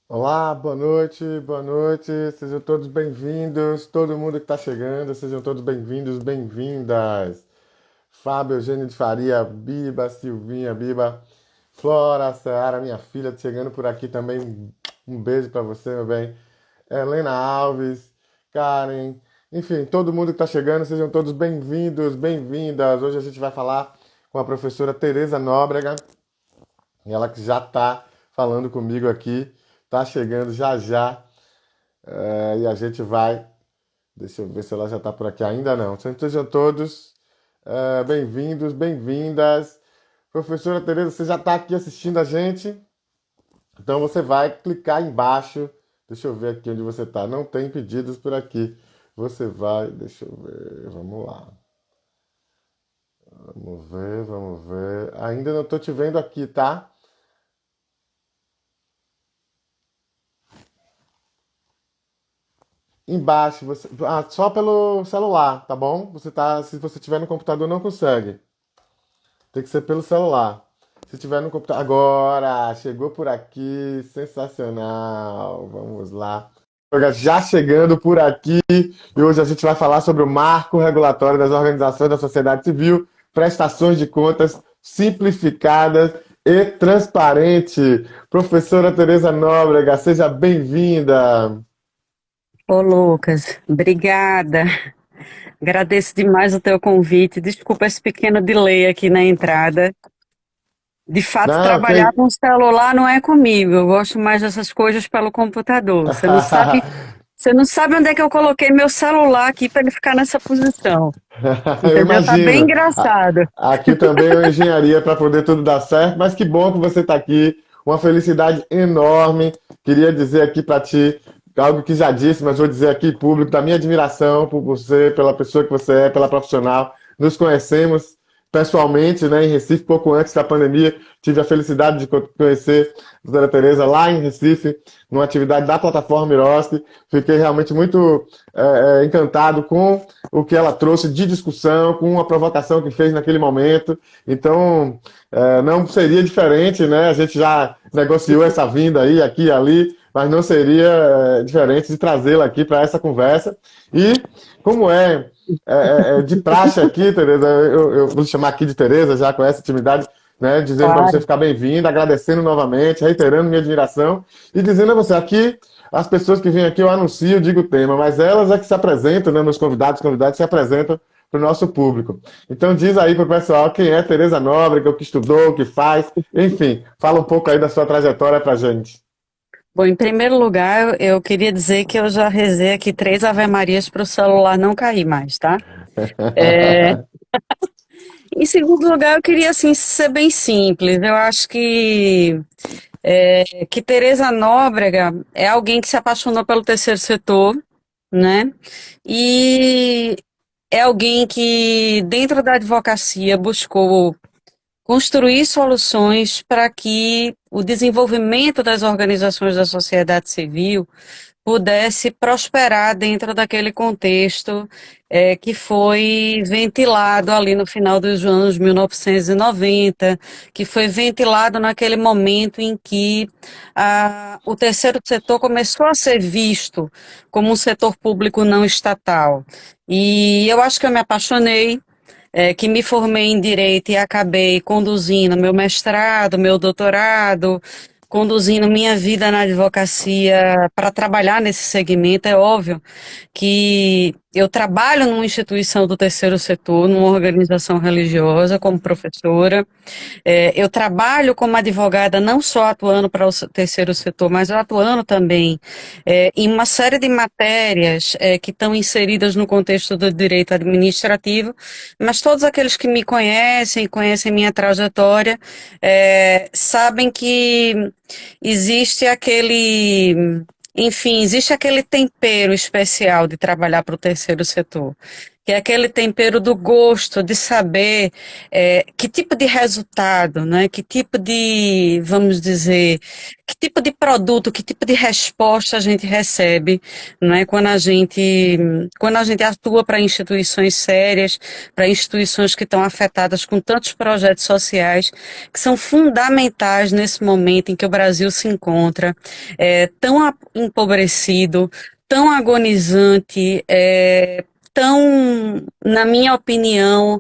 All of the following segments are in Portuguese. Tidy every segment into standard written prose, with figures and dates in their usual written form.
Olá, boa noite, sejam todos bem-vindos, todo mundo que está chegando, sejam todos bem-vindos, bem-vindas. Fábio, Eugênio de Faria, Biba, Silvinha, Biba, Flora, Seara, minha filha, chegando por aqui também, um beijo para você, meu bem. Helena Alves, Karen, enfim, todo mundo que está chegando, sejam todos bem-vindos, bem-vindas. Hoje a gente vai falar com a professora Tereza Nóbrega, ela que já está falando comigo aqui, está chegando já já, e a gente vai. Deixa eu ver se ela já está por aqui. Ainda não. Sejam todos bem-vindos, bem-vindas. Professora Tereza, você já está aqui assistindo a gente? Então você vai clicar embaixo. Deixa eu ver aqui onde você está. Não tem pedidos por aqui. Você vai. Deixa eu ver. Vamos lá. Vamos ver, vamos ver. Ainda não estou te vendo aqui, tá? Embaixo, você, só pelo celular, tá bom? Você tá, se você tiver no computador não consegue. Tem que ser pelo celular. Se tiver no computador, agora chegou por aqui, sensacional. Vamos lá. Já chegando por aqui, e hoje a gente vai falar sobre o marco regulatório das organizações da sociedade civil, prestações de contas simplificadas e transparente. Professora Tereza Nóbrega, seja bem-vinda. Ô, Lucas, obrigada. Agradeço demais o teu convite. Desculpa esse pequeno delay aqui na entrada. De fato, Não, trabalhar quem. com celular não é comigo. Eu gosto mais dessas coisas pelo computador. Você não sabe onde é que eu coloquei meu celular aqui para ele ficar nessa posição. Eu Entendeu? Tá bem imagino. engraçado. Aqui também é uma engenharia para poder tudo dar certo, mas que bom que você está aqui. Uma felicidade enorme. Queria dizer aqui para ti algo que já disse, mas vou dizer aqui em público, da minha admiração por você, pela pessoa que você é, pela profissional. Nos conhecemos pessoalmente, né, em Recife, pouco antes da pandemia. Tive a felicidade de conhecer a doutora Tereza lá em Recife, numa atividade da plataforma Miroski. Fiquei realmente muito encantado com o que ela trouxe de discussão, com a provocação que fez naquele momento. Então, não seria diferente, né? A gente já negociou essa vinda aí, aqui e ali, mas não seria diferente de trazê-la aqui para essa conversa. E como de praxe aqui, Tereza, eu vou chamar aqui de Tereza, já com essa intimidade, né, dizendo para você Claro. ficar bem-vinda, agradecendo novamente, reiterando minha admiração e dizendo a você aqui, as pessoas que vêm aqui eu anuncio, digo o tema, mas elas é que se apresentam, né, meus convidados, convidados se apresentam para o nosso público. Então diz aí para o pessoal quem é Tereza Nóbrega, o que estudou, o que faz, enfim, fala um pouco aí da sua trajetória para gente. Bom, em primeiro lugar, eu queria dizer que eu já rezei aqui 3 Ave-Marias para o celular não cair mais, tá? Em segundo lugar, eu queria assim ser bem simples. Eu acho que Tereza Nóbrega é alguém que se apaixonou pelo terceiro setor, né? E é alguém que dentro da advocacia buscou construir soluções para que o desenvolvimento das organizações da sociedade civil pudesse prosperar dentro daquele contexto que foi ventilado ali no final dos anos 1990, que foi ventilado naquele momento em que o terceiro setor começou a ser visto como um setor público não estatal. E eu acho que eu me apaixonei, que me formei em direito e acabei conduzindo meu mestrado, meu doutorado, conduzindo minha vida na advocacia para trabalhar nesse segmento. É óbvio que eu trabalho numa instituição do terceiro setor, numa organização religiosa, como professora. Eu trabalho como advogada, não só atuando para o terceiro setor, mas atuando também em uma série de matérias que estão inseridas no contexto do direito administrativo, mas todos aqueles que me conhecem, conhecem minha trajetória, sabem que existe aquele. Enfim, existe aquele tempero especial de trabalhar para o terceiro setor, que é aquele tempero do gosto, de saber que tipo de resultado, né? Que tipo de, vamos dizer, que tipo de produto, que tipo de resposta a gente recebe, né? Quando a gente atua para instituições sérias, para instituições que estão afetadas com tantos projetos sociais que são fundamentais nesse momento em que o Brasil se encontra, tão empobrecido, tão agonizante, tão, na minha opinião,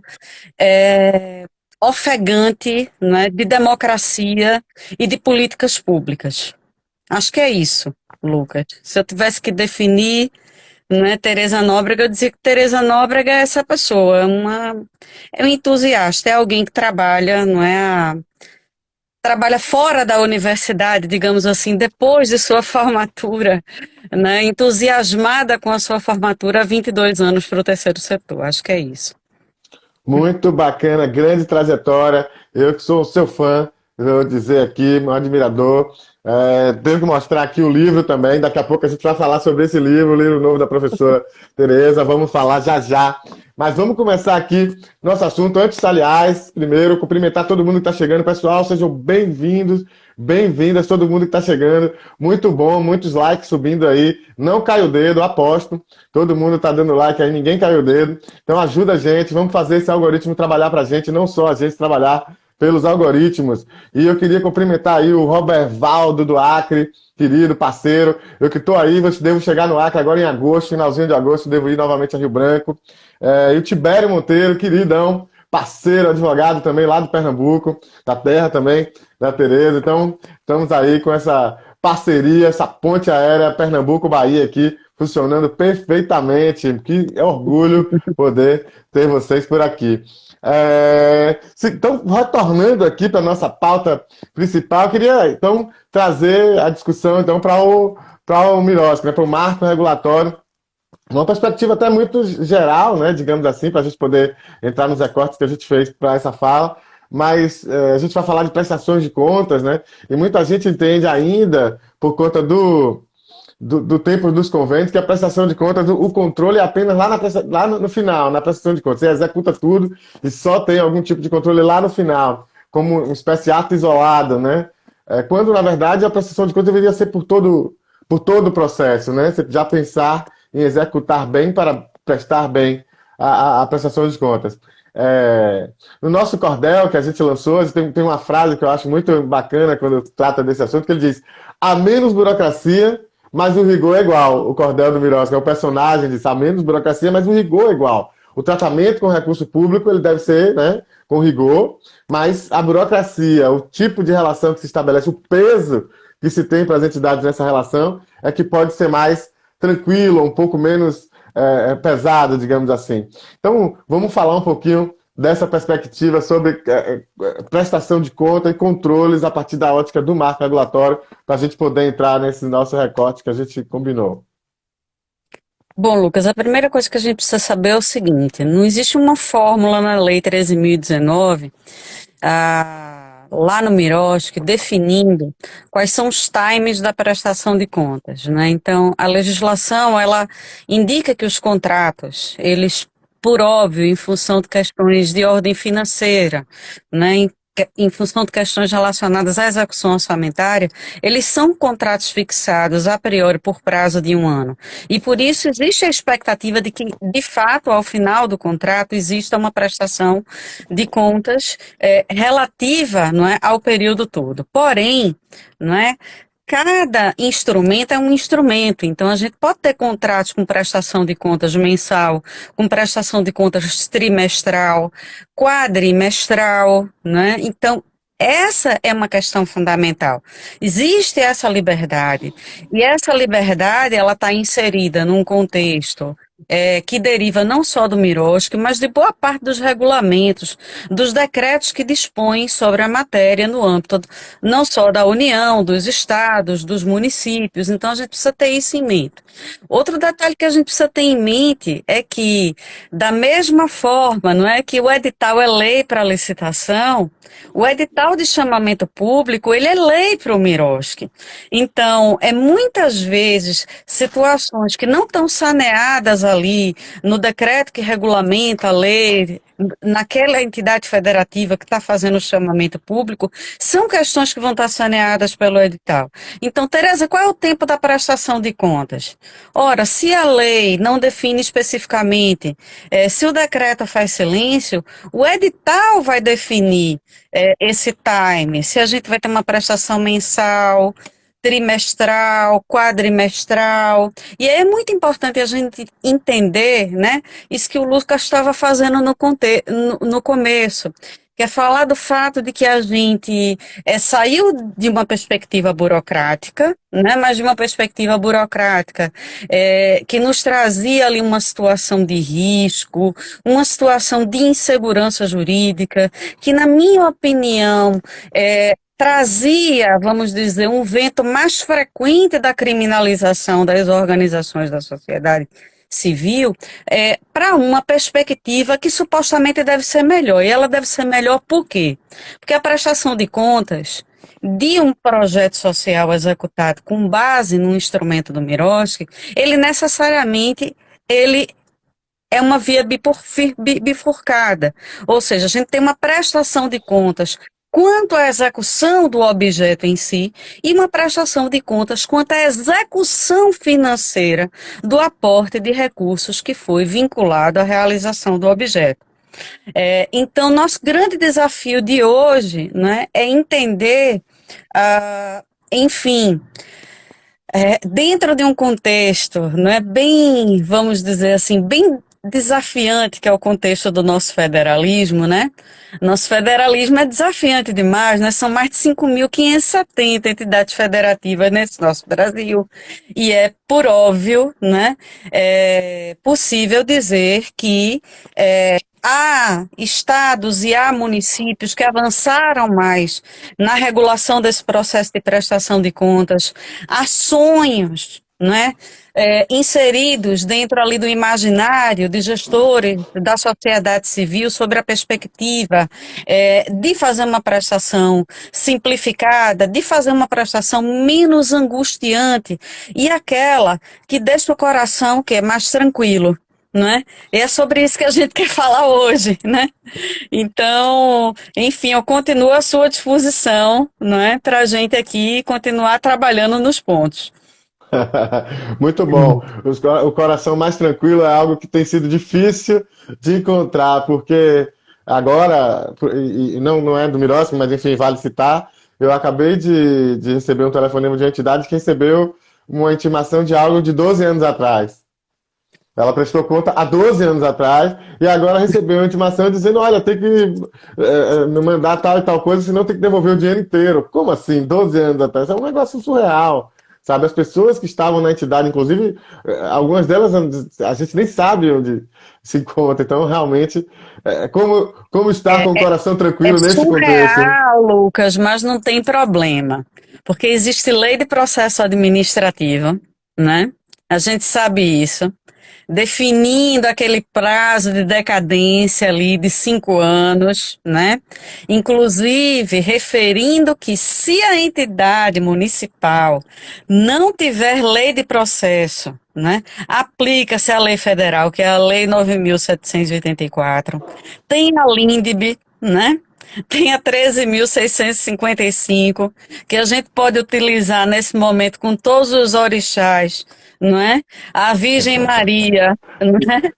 é, ofegante, né, de democracia e de políticas públicas. Acho que é isso, Lucas. Se eu tivesse que definir, né, Teresa Nóbrega, eu dizia que Teresa Nóbrega é essa pessoa, é um entusiasta, é alguém que trabalha, não é, trabalha fora da universidade, digamos assim, depois de sua formatura, né, entusiasmada com a sua formatura há 22 anos para o terceiro setor. Acho que é isso. Muito bacana, grande trajetória. Eu que sou seu fã, vou dizer aqui, meu admirador. Tenho que mostrar aqui o livro também. Daqui a pouco a gente vai falar sobre esse livro, o livro novo da professora Tereza. Vamos falar já já. Mas vamos começar aqui nosso assunto. Antes, aliás, primeiro, cumprimentar todo mundo que está chegando. Pessoal, sejam bem-vindos, bem-vindas, todo mundo que está chegando. Muito bom, muitos likes subindo aí. Não cai o dedo, aposto. Todo mundo está dando like aí, ninguém caiu o dedo. Então ajuda a gente, vamos fazer esse algoritmo trabalhar para a gente, não só a gente trabalhar pelos algoritmos. E eu queria cumprimentar aí o Robert Valdo do Acre, querido parceiro. Eu que estou aí, devo chegar no Acre agora em agosto, finalzinho de agosto, devo ir novamente a Rio Branco. E o Tibério Monteiro, queridão, parceiro, advogado também lá do Pernambuco, da terra também, da Tereza. Então, estamos aí com essa parceria, essa ponte aérea Pernambuco-Bahia aqui, funcionando perfeitamente. Que orgulho poder ter vocês por aqui. Então, retornando aqui para a nossa pauta principal, eu queria então trazer a discussão então, para o Miroski, né, para o marco regulatório, uma perspectiva até muito geral, né, digamos assim, para a gente poder entrar nos recortes que a gente fez para essa fala, mas a gente vai falar de prestações de contas, né, e muita gente entende ainda, por conta do tempo dos convênios, que a prestação de contas, o controle é apenas lá no final, na prestação de contas. Você executa tudo e só tem algum tipo de controle lá no final, como uma espécie de ato isolado, né? Quando, na verdade, a prestação de contas deveria ser por todo o processo, né? Você já pensar em executar bem para prestar bem a prestação de contas. No nosso cordel que a gente lançou, tem uma frase que eu acho muito bacana quando trata desse assunto, que ele diz: há menos burocracia, mas o rigor é igual. O cordel do Miroski é o personagem diz: há menos burocracia, mas o rigor é igual. O tratamento com recurso público ele deve ser, né, com rigor, mas a burocracia, o tipo de relação que se estabelece, o peso que se tem para as entidades nessa relação, é que pode ser mais tranquilo, um pouco menos pesado, digamos assim. Então, vamos falar um pouquinho dessa perspectiva sobre prestação de conta e controles a partir da ótica do marco regulatório, para a gente poder entrar nesse nosso recorte que a gente combinou. Bom, Lucas, a primeira coisa que a gente precisa saber é o seguinte: não existe uma fórmula na Lei 13.019, lá no Miroski, definindo quais são os times da prestação de contas, né? Então, a legislação, ela indica que os contratos, eles, por óbvio, em função de questões de ordem financeira, né, em função de questões relacionadas à execução orçamentária, eles são contratos fixados a priori por prazo de 1 ano. E por isso existe a expectativa de que, de fato, ao final do contrato, exista uma prestação de contas relativa, não é, ao período todo. Porém, não é, cada instrumento é um instrumento, então a gente pode ter contratos com prestação de contas mensal, com prestação de contas trimestral, quadrimestral, né? Então, essa é uma questão fundamental. Existe essa liberdade, e essa liberdade ela está inserida num contexto que deriva não só do Miroski, mas de boa parte dos regulamentos, dos decretos que dispõem sobre a matéria no âmbito não só da União, dos estados, dos municípios. Então a gente precisa ter isso em mente. Outro detalhe que a gente precisa ter em mente é que, da mesma forma, não é que o edital é lei para licitação, o edital de chamamento público, ele é lei para o Miroski. Então, muitas vezes situações que não estão saneadas ali no decreto que regulamenta a lei, naquela entidade federativa que está fazendo o chamamento público, são questões que vão estar saneadas pelo edital. Então, Tereza, qual é o tempo da prestação de contas? Ora, se a lei não define especificamente, se o decreto faz silêncio, o edital vai definir esse time, se a gente vai ter uma prestação mensal, trimestral, quadrimestral. E é muito importante a gente entender, né, isso que o Lucas estava fazendo no começo, que é falar do fato de que a gente saiu de uma perspectiva burocrática, né, mas de uma perspectiva burocrática que nos trazia ali uma situação de risco, uma situação de insegurança jurídica, que, na minha opinião, trazia, vamos dizer, um vento mais frequente da criminalização das organizações da sociedade civil para uma perspectiva que supostamente deve ser melhor. E ela deve ser melhor por quê? Porque a prestação de contas de um projeto social executado com base no instrumento do Miroski, ele necessariamente ele é uma via bifurcada, ou seja, a gente tem uma prestação de contas quanto à execução do objeto em si e uma prestação de contas quanto à execução financeira do aporte de recursos que foi vinculado à realização do objeto. Então, nosso grande desafio de hoje, né, é entender, enfim, dentro de um contexto, não é bem, vamos dizer assim, bem desafiante, que é o contexto do nosso federalismo, né? Nosso federalismo é desafiante demais, né? São mais de 5.570 entidades federativas nesse nosso Brasil. E é, por óbvio, né, possível dizer que há estados e há municípios que avançaram mais na regulação desse processo de prestação de contas, há sonhos, né, inseridos dentro ali do imaginário de gestores da sociedade civil sobre a perspectiva de fazer uma prestação simplificada, de fazer uma prestação menos angustiante e aquela que deixa o coração que é mais tranquilo. Não é? E é sobre isso que a gente quer falar hoje, né? Então, enfim, eu continuo à sua disposição, não é? Para a gente aqui continuar trabalhando nos pontos. Muito bom. O coração mais tranquilo é algo que tem sido difícil de encontrar, porque agora, e não é do Miroski, mas enfim, vale citar, eu acabei de receber um telefonema de uma entidade que recebeu uma intimação de algo de 12 anos atrás. Ela prestou conta há 12 anos atrás e agora recebeu uma intimação dizendo: olha, tem que me mandar tal e tal coisa, senão tem que devolver o dinheiro inteiro. Como assim? 12 anos atrás? É um negócio surreal. Sabe, as pessoas que estavam na entidade, inclusive, algumas delas a gente nem sabe onde se encontra. Então, realmente, como estar com o coração É tranquilo nesse contexto, né? surreal, Lucas, mas não tem problema, porque existe lei de processo administrativo, né? A gente sabe isso, definindo aquele prazo de decadência ali de 5 anos, né? Inclusive referindo que se a entidade municipal não tiver lei de processo, né, aplica-se a lei federal, que é a Lei 9.784, tem a LINDB, né? Tem a 13.655, que a gente pode utilizar nesse momento com todos os orixás, não é? A Virgem Maria, não é?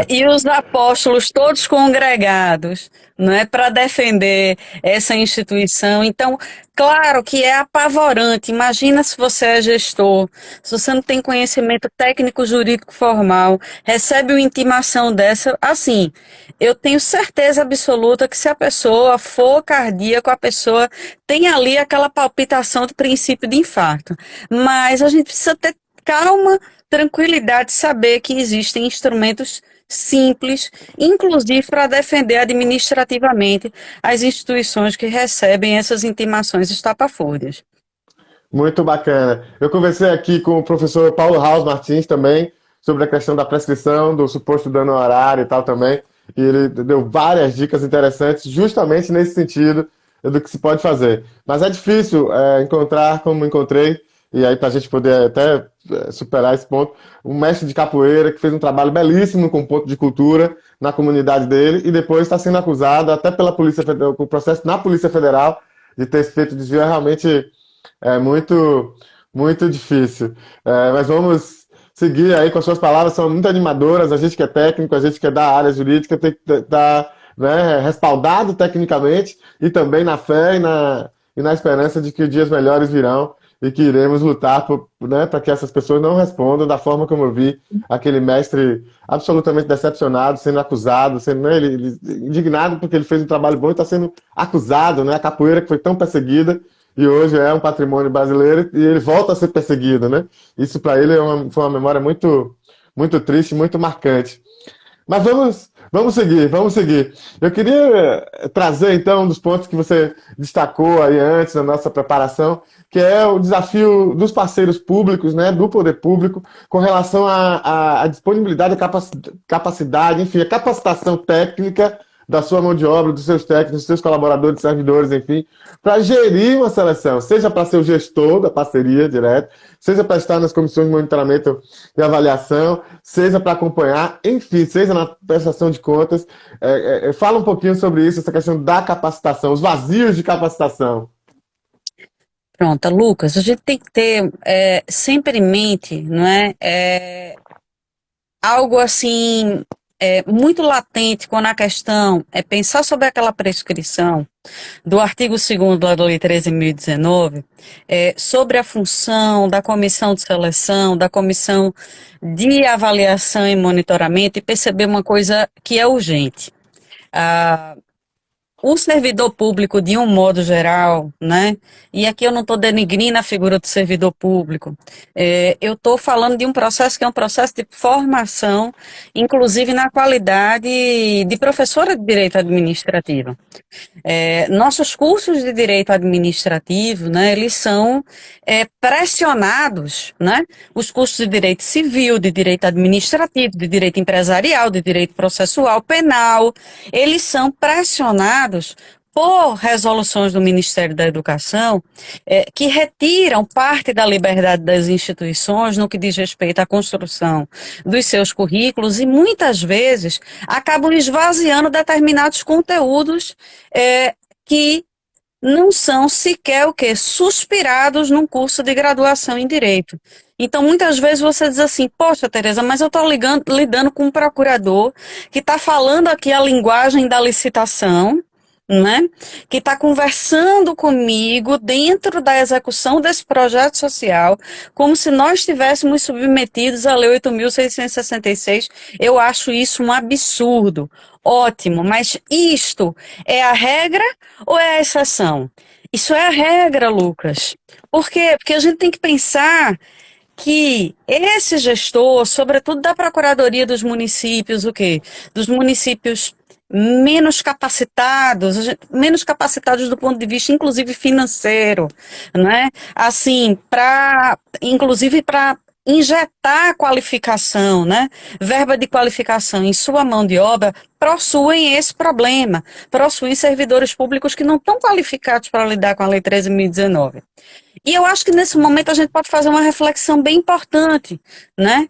E os apóstolos todos congregados, não é, para defender essa instituição. Então, claro que é apavorante. Imagina se você é gestor, se você não tem conhecimento técnico jurídico formal, recebe uma intimação dessa, assim, eu tenho certeza absoluta que se a pessoa for cardíaca, a pessoa tem ali aquela palpitação do princípio de infarto. Mas a gente precisa ter calma, tranquilidade, saber que existem instrumentos simples, inclusive para defender administrativamente as instituições que recebem essas intimações estapafúrdias. Muito bacana. Eu conversei aqui com o professor Paulo Haus Martins também sobre a questão da prescrição, do suposto dano horário e tal também. E ele deu várias dicas interessantes justamente nesse sentido do que se pode fazer. Mas é difícil encontrar, como encontrei, e aí para a gente poder até superar esse ponto, um mestre de capoeira que fez um trabalho belíssimo com o ponto de cultura na comunidade dele e depois está sendo acusado até pela Polícia Federal, com o processo na Polícia Federal de ter feito desvio, é realmente muito, muito difícil. Mas vamos seguir aí com as suas palavras, são muito animadoras. A gente que é técnico, a gente que é da área jurídica, tem que estar, né, respaldado tecnicamente e também na fé e na esperança de que dias melhores virão e que iremos lutar né, para que essas pessoas não respondam da forma como eu vi aquele mestre absolutamente decepcionado, sendo acusado, sendo, né, indignado porque ele fez um trabalho bom e está sendo acusado, né, a capoeira que foi tão perseguida e hoje é um patrimônio brasileiro e ele volta a ser perseguido, né? Isso para ele foi uma memória muito, muito triste, muito marcante. Mas vamos seguir, vamos seguir. Eu queria trazer então um dos pontos que você destacou aí antes na nossa preparação, que é o desafio dos parceiros públicos, né, do poder público, com relação à disponibilidade, capacidade, enfim, a capacitação técnica da sua mão de obra, dos seus técnicos, dos seus colaboradores, servidores, enfim, para gerir uma seleção, seja para ser o gestor da parceria direto, seja para estar nas comissões de monitoramento e avaliação, seja para acompanhar, enfim, seja na prestação de contas. Fala um pouquinho sobre isso, essa questão da capacitação, os vazios de capacitação. Pronto, Lucas, a gente tem que ter sempre em mente, não é, algo assim muito latente quando a questão é pensar sobre aquela prescrição do artigo 2º da Lei 13.019, sobre a função da comissão de seleção, da comissão de avaliação e monitoramento e perceber uma coisa que é urgente. O servidor público, de um modo geral, né? E aqui eu não estou denigrindo a figura do servidor público. Eu estou falando de um processo que é um processo de formação, inclusive na qualidade de professora de direito administrativo. Nossos cursos de direito administrativo, né, eles são pressionados, né? Os cursos de direito civil, de direito administrativo, de direito empresarial, de direito processual, penal, eles são pressionados por resoluções do Ministério da Educação que retiram parte da liberdade das instituições no que diz respeito à construção dos seus currículos e muitas vezes acabam esvaziando determinados conteúdos que não são sequer o quê? Suspirados num curso de graduação em Direito. Então, muitas vezes você diz assim, poxa, Tereza, mas eu estou lidando com um procurador que está falando aqui a linguagem da licitação, né? Que está conversando comigo dentro da execução desse projeto social, como se nós estivéssemos submetidos à Lei 8.666. Eu acho isso um absurdo. Ótimo, mas isto é a regra ou é a exceção? Isso é a regra, Lucas. Por quê? Porque a gente tem que pensar que esse gestor, sobretudo da Procuradoria dos Municípios, o quê? Dos municípios menos capacitados do ponto de vista, inclusive financeiro, né? Assim, inclusive para injetar qualificação, né? Verba de qualificação em sua mão de obra, possuem esse problema, possuem servidores públicos que não estão qualificados para lidar com a Lei 13.019. E eu acho que nesse momento a gente pode fazer uma reflexão bem importante, né?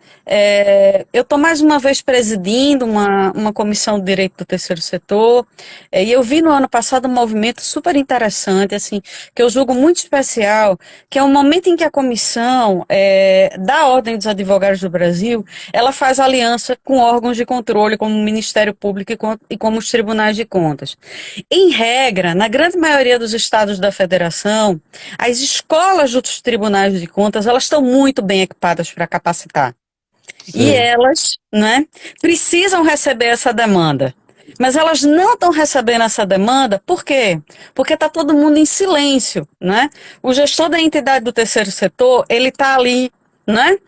Eu estou mais uma vez presidindo uma comissão de direito do terceiro setor, e eu vi no ano passado um movimento super interessante, assim, que eu julgo muito especial, que é o momento em que a comissão da Ordem dos Advogados do Brasil, ela faz aliança com órgãos de controle, como o Ministério Público e como os tribunais de contas. Em regra, na grande maioria dos estados da federação, as escolas dos tribunais de contas, elas estão muito bem equipadas para capacitar. E Sim. elas, né, precisam receber essa demanda. Mas elas não estão recebendo essa demanda, por quê? Porque está todo mundo em silêncio, né? O gestor da entidade do terceiro setor, ele está ali, né?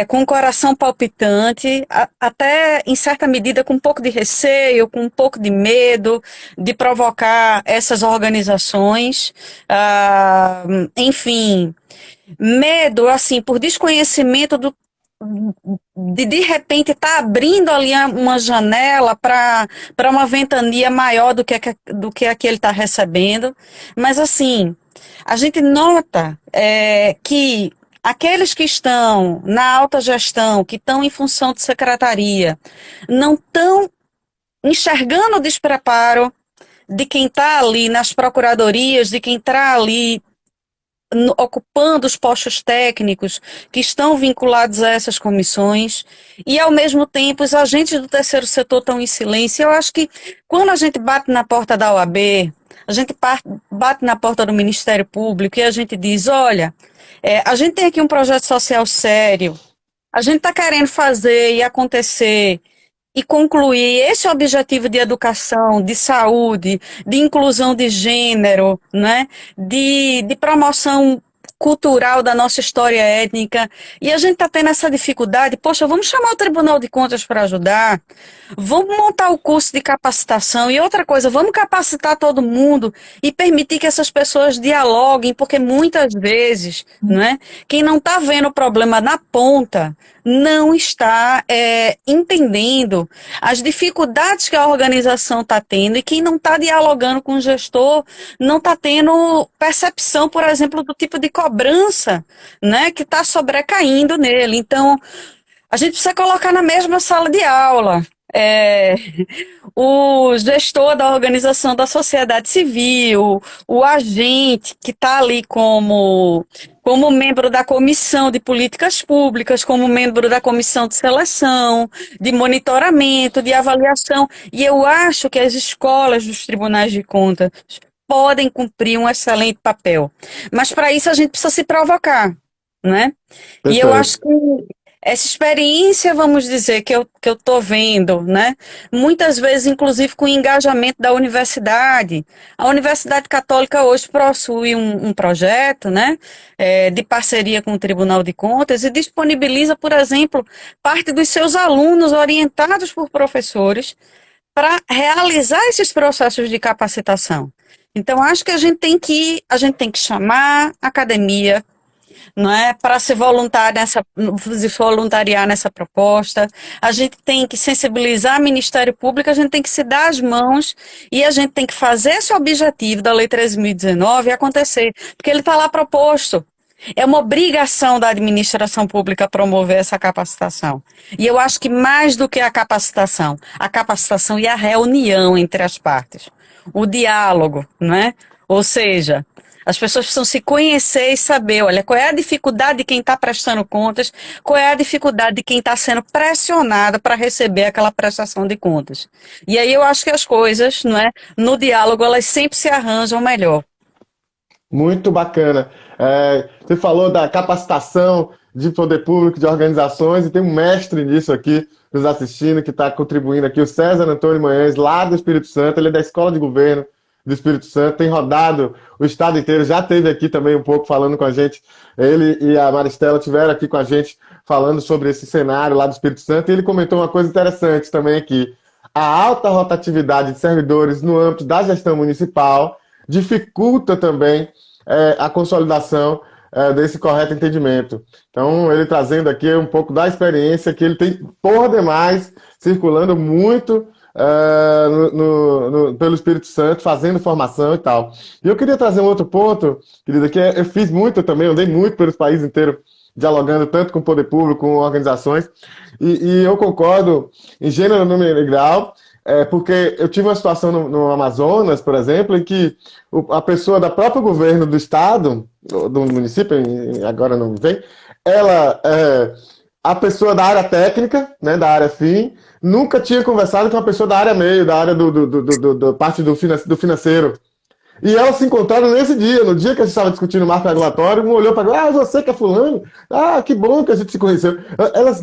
Com o coração palpitante, até em certa medida com um pouco de receio, com um pouco de medo de provocar essas organizações, enfim, medo, assim, por desconhecimento de repente estar abrindo ali uma janela para uma ventania maior do que a que ele está recebendo, mas assim, a gente nota que aqueles que estão na alta gestão, que estão em função de secretaria, não estão enxergando o despreparo de quem está ali nas procuradorias, de quem está ali ocupando os postos técnicos que estão vinculados a essas comissões, e ao mesmo tempo os agentes do terceiro setor estão em silêncio. Eu acho que quando a gente bate na porta da OAB, a gente bate na porta do Ministério Público e a gente diz, olha, a gente tem aqui um projeto social sério, a gente está querendo fazer e acontecer e concluir esse objetivo de educação, de saúde, de inclusão de gênero, né? De promoção cultural da nossa história étnica, e a gente está tendo essa dificuldade. Poxa, vamos chamar o Tribunal de Contas para ajudar, vamos montar o curso de capacitação, e outra coisa, vamos capacitar todo mundo e permitir que essas pessoas dialoguem, porque muitas vezes, né, quem não está vendo o problema na ponta não está entendendo as dificuldades que a organização está tendo, e quem não está dialogando com o gestor não está tendo percepção, por exemplo, do tipo de cobrança, né, que está sobrecaindo nele. Então, a gente precisa colocar na mesma sala de aula o gestor da organização da sociedade civil, o agente que está ali como membro da comissão de políticas públicas, como membro da comissão de seleção, de monitoramento, de avaliação. E eu acho que as escolas dos tribunais de contas podem cumprir um excelente papel. Mas para isso a gente precisa se provocar, né? E eu acho Perfeito. que essa experiência, vamos dizer, que eu estou vendo, né? Muitas vezes, inclusive, com o engajamento da universidade. A Universidade Católica hoje possui um projeto, né? De parceria com o Tribunal de Contas e disponibiliza, por exemplo, parte dos seus alunos orientados por professores para realizar esses processos de capacitação. Então, acho que a gente tem que chamar a academia, não é, para se voluntariar nessa proposta. A gente tem que sensibilizar o Ministério Público, a gente tem que se dar as mãos e a gente tem que fazer esse objetivo da Lei 13.019 acontecer, porque ele está lá proposto. É uma obrigação da administração pública promover essa capacitação. E eu acho que mais do que a capacitação e a reunião entre as partes, o diálogo, né? Ou seja, as pessoas precisam se conhecer e saber, olha, qual é a dificuldade de quem está prestando contas, qual é a dificuldade de quem está sendo pressionado para receber aquela prestação de contas. E aí eu acho que as coisas, não é, no diálogo, elas sempre se arranjam melhor. Muito bacana. Você falou da capacitação de poder público, de organizações, e tem um mestre nisso aqui nos assistindo, que está contribuindo aqui, o César Antônio Manhães, lá do Espírito Santo. Ele é da Escola de Governo do Espírito Santo, tem rodado o estado inteiro, já esteve aqui também um pouco falando com a gente. Ele e a Maristela tiveram aqui com a gente falando sobre esse cenário lá do Espírito Santo, e ele comentou uma coisa interessante também aqui. A alta rotatividade de servidores no âmbito da gestão municipal dificulta também a consolidação desse correto entendimento. Então, ele trazendo aqui um pouco da experiência que ele tem por demais, circulando muito pelo Espírito Santo, fazendo formação e tal. E eu queria trazer um outro ponto, querida, que eu fiz muito também, andei muito pelos países inteiros, dialogando tanto com o poder público, com organizações, e eu concordo em gênero, número e grau, porque eu tive uma situação no Amazonas, por exemplo, em que a pessoa da próprio governo do estado, do município, agora não vem, a pessoa da área técnica, né, da área fim, nunca tinha conversado com a pessoa da área meio, da área do parte do financeiro. E elas se encontraram nesse dia, no dia que a gente estava discutindo o marco regulatório, um olhou para você que é fulano, que bom que a gente se conheceu. Elas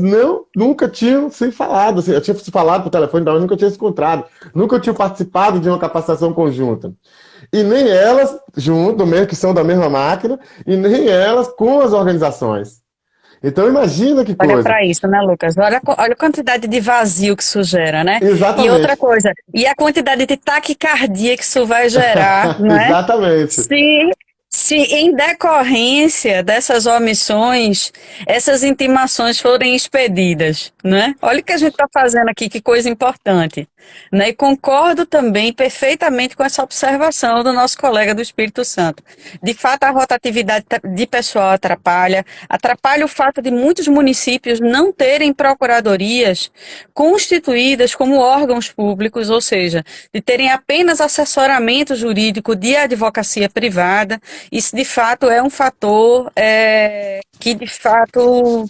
nunca tinham se falado, assim, eu tinha se falado por telefone, mas nunca tinham se encontrado, nunca tinham participado de uma capacitação conjunta. E nem elas, junto, mesmo que são da mesma máquina, e nem elas com as organizações. Então imagina que Olha coisa. para isso, né, Lucas? Olha a quantidade de vazio que isso gera, né? E outra Exatamente. coisa, e a quantidade de taquicardia que isso vai gerar, né? Exatamente. Se Se em decorrência dessas omissões, essas intimações forem expedidas, né? Olha o que a gente está fazendo aqui, que coisa importante, né? E concordo também perfeitamente com essa observação do nosso colega do Espírito Santo. De fato, a rotatividade de pessoal atrapalha o fato de muitos municípios não terem procuradorias constituídas como órgãos públicos, ou seja, de terem apenas assessoramento jurídico de advocacia privada. Isso, de fato, é um fator que, de fato,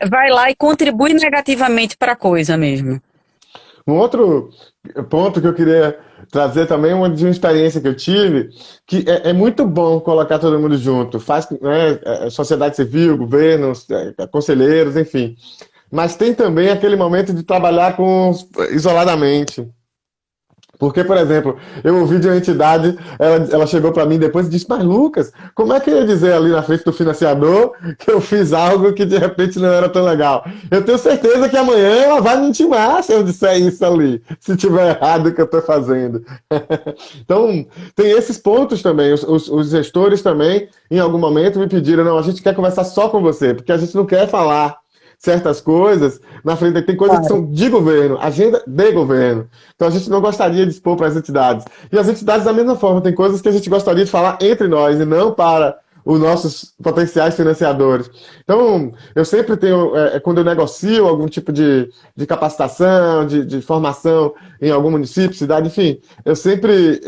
vai lá e contribui negativamente para a coisa mesmo. Um outro ponto que eu queria trazer também, de uma experiência que eu tive, que é muito bom colocar todo mundo junto, faz, né, sociedade civil, governos, conselheiros, enfim. Mas tem também aquele momento de trabalhar isoladamente. Porque, por exemplo, eu ouvi de uma entidade, ela chegou para mim depois e disse: Mas Lucas, como é que eu ia dizer ali na frente do financiador que eu fiz algo que de repente não era tão legal? Eu tenho certeza que amanhã ela vai me intimar se eu disser isso ali, se tiver errado o que eu estou fazendo. Então, tem esses pontos também. Os gestores também, em algum momento, me pediram: Não, a gente quer conversar só com você, porque a gente não quer falar certas coisas na frente. Tem coisas que Claro. são de governo, agenda de governo. Então a gente não gostaria de expor para as entidades. E as entidades, da mesma forma, tem coisas que a gente gostaria de falar entre nós e não para os nossos potenciais financiadores. Então, eu sempre tenho, quando eu negocio algum tipo de capacitação, de formação em algum município, cidade, enfim, eu sempre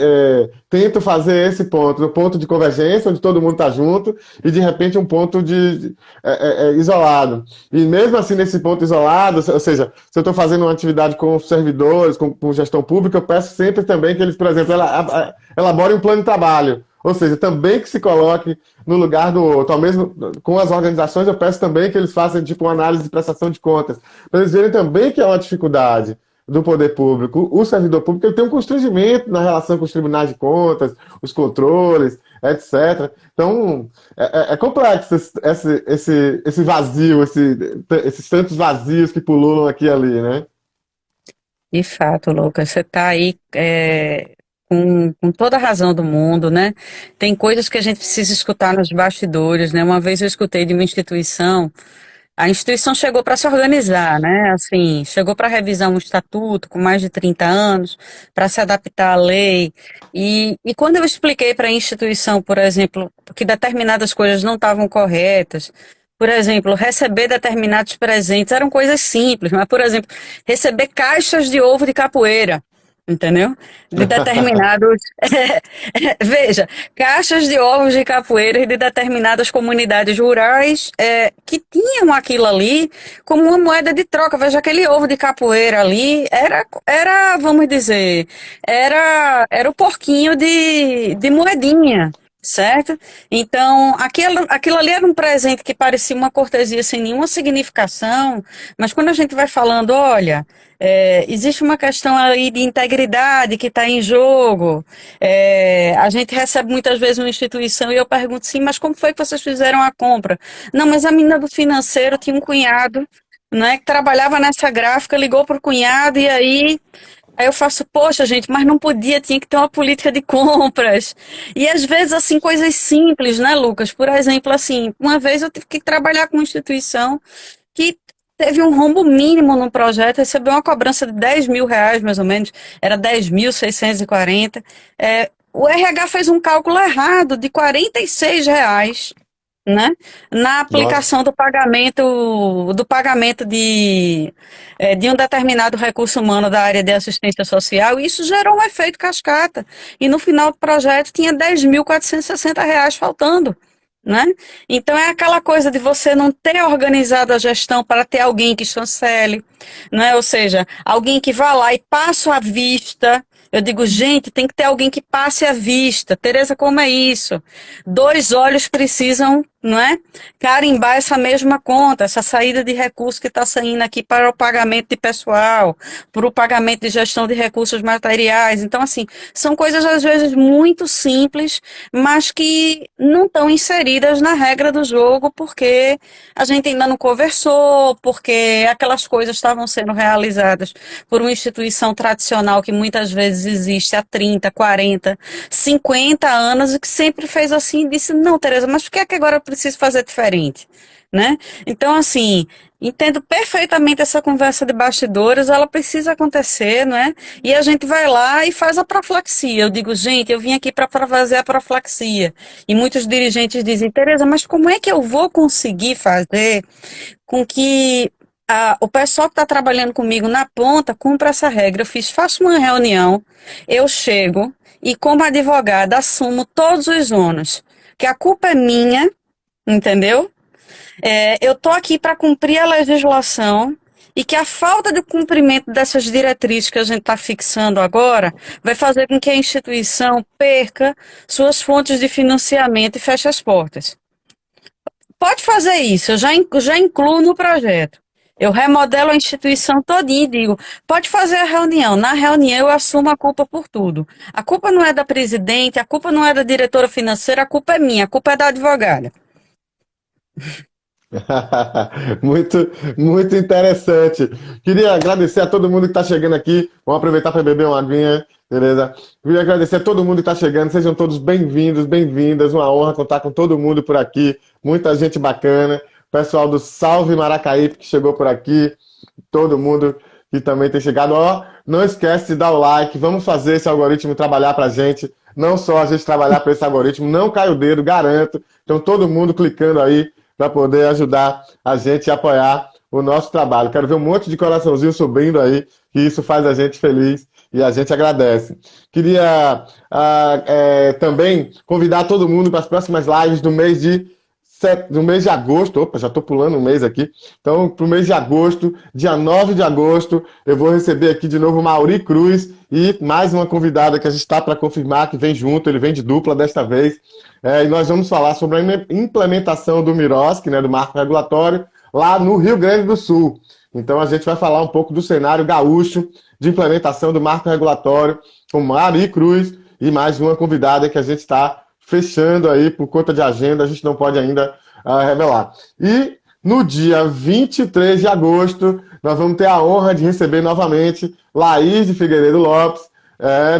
tento fazer esse ponto, o ponto de convergência, onde todo mundo está junto, e de repente um ponto isolado. E mesmo assim, nesse ponto isolado, ou seja, se eu estou fazendo uma atividade com servidores, com gestão pública, eu peço sempre também que eles, por exemplo, elaborem um plano de trabalho. Ou seja, também que se coloque no lugar do outro. Ao mesmo, com as organizações, eu peço também que eles façam tipo uma análise de prestação de contas, para eles verem também que é uma dificuldade do poder público. O servidor público ele tem um constrangimento na relação com os tribunais de contas, os controles, etc. Então, é complexo esse vazio, esses tantos vazios que pululam aqui e ali, né? De fato, Lucas, você está aí com toda a razão do mundo, né? Tem coisas que a gente precisa escutar nos bastidores, né? Uma vez eu escutei de uma instituição. A instituição chegou para se organizar, né? Assim, chegou para revisar um estatuto com mais de 30 anos, para se adaptar à lei. E quando eu expliquei para a instituição, por exemplo, que determinadas coisas não estavam corretas, por exemplo, receber determinados presentes eram coisas simples, mas, por exemplo, receber caixas de ovo de capoeira. Entendeu? De determinados. Veja, caixas de ovos de capoeira de determinadas comunidades rurais que tinham aquilo ali como uma moeda de troca. Veja, aquele ovo de capoeira ali vamos dizer, era o porquinho de moedinha. Certo? Então, aquilo ali era um presente que parecia uma cortesia sem nenhuma significação, mas quando a gente vai falando, olha, existe uma questão aí de integridade que está em jogo. A gente recebe muitas vezes uma instituição e eu pergunto, sim, mas como foi que vocês fizeram a compra? Não, mas a menina do financeiro tinha um cunhado, né, que trabalhava nessa gráfica, ligou para o cunhado e aí eu faço, poxa, gente, mas não podia, tinha que ter uma política de compras. E às vezes, assim, coisas simples, né, Lucas? Por exemplo, assim, uma vez eu tive que trabalhar com uma instituição que teve um rombo mínimo no projeto, recebeu uma cobrança de R$ 10.000, mais ou menos, era 10.640. O RH fez um cálculo errado de R$ 46, né? Na Nossa. aplicação do pagamento de um determinado recurso humano da área de assistência social, e isso gerou um efeito cascata. E no final do projeto tinha R$ 10.460 faltando. Né? Então é aquela coisa de você não ter organizado a gestão para ter alguém que chancele, né? Ou seja, alguém que vá lá e passe a vista. Eu digo, gente, tem que ter alguém que passe a vista. Tereza, como é isso? Dois olhos precisam não é? Carimbar essa mesma conta, essa saída de recursos que está saindo aqui para o pagamento de pessoal, para o pagamento de gestão de recursos materiais. Então, assim, são coisas às vezes muito simples, mas que não estão inseridas na regra do jogo, porque a gente ainda não conversou, porque aquelas coisas estavam sendo realizadas por uma instituição tradicional que muitas vezes existe há 30, 40, 50 anos e que sempre fez assim e disse, não, Tereza, mas por que é que agora eu preciso fazer diferente? Né? Então, assim, entendo perfeitamente essa conversa de bastidores, ela precisa acontecer, não é? E a gente vai lá e faz a profilaxia. Eu digo, gente, eu vim aqui para fazer a profilaxia. E muitos dirigentes dizem, Tereza, mas como é que eu vou conseguir fazer com que o pessoal que está trabalhando comigo na ponta cumpra essa regra? Faço uma reunião, eu chego e, como advogada, assumo todos os ônus, que a culpa é minha, entendeu? Eu estou aqui para cumprir a legislação e que a falta de cumprimento dessas diretrizes que a gente está fixando agora vai fazer com que a instituição perca suas fontes de financiamento e feche as portas. Pode fazer isso, eu já incluo no projeto. Eu remodelo a instituição todinha e digo, pode fazer a reunião. Na reunião eu assumo a culpa por tudo. A culpa não é da presidente, a culpa não é da diretora financeira, a culpa é minha, a culpa é da advogada. Muito, muito interessante. Queria agradecer a todo mundo que está chegando aqui. Vamos aproveitar para beber uma aguinha, beleza? Queria agradecer a todo mundo que está chegando. Sejam todos bem-vindos, bem-vindas. Uma honra contar com todo mundo por aqui. Muita gente bacana. Pessoal do Salve Maracaípe que chegou por aqui. Todo mundo que também tem chegado. Ó, não esquece de dar o like. Vamos fazer esse algoritmo trabalhar para a gente. Não só a gente trabalhar para esse algoritmo. Não cai o dedo, garanto. Então todo mundo clicando aí para poder ajudar a gente a apoiar o nosso trabalho. Quero ver um monte de coraçãozinho subindo aí, que isso faz a gente feliz e a gente agradece. Queria também convidar todo mundo para as próximas lives do mês de agosto. Opa, já estou pulando um mês aqui. Então, para o mês de agosto, dia 9 de agosto, eu vou receber aqui de novo o Mauri Cruz e mais uma convidada que a gente está para confirmar, que vem junto, ele vem de dupla desta vez. E nós vamos falar sobre a implementação do MIROSC, né, do Marco Regulatório, lá no Rio Grande do Sul. Então a gente vai falar um pouco do cenário gaúcho de implementação do Marco Regulatório com Mauri Cruz e mais uma convidada que a gente está fechando aí por conta de agenda, a gente não pode ainda revelar. E no dia 23 de agosto, nós vamos ter a honra de receber novamente Laís de Figueiredo Lopes,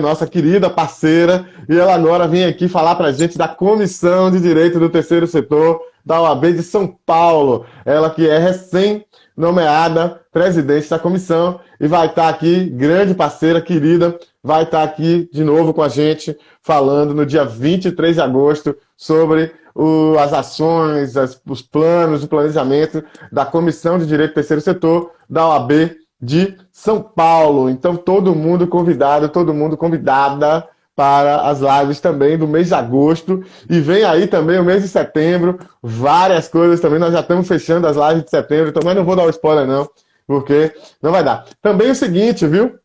nossa querida parceira, e ela agora vem aqui falar para a gente da Comissão de Direito do Terceiro Setor da OAB de São Paulo. Ela que é recém-nomeada presidente da comissão e vai estar aqui, grande parceira, querida, vai estar aqui de novo com a gente, falando no dia 23 de agosto sobre as ações, os planos, o planejamento da Comissão de Direito do Terceiro Setor da OAB de São Paulo. Então, todo mundo convidado, todo mundo convidada para as lives também do mês de agosto. E vem aí também o mês de setembro, várias coisas também. Nós já estamos fechando as lives de setembro, então, mas não vou dar o spoiler não, porque não vai dar. Também o seguinte, viu?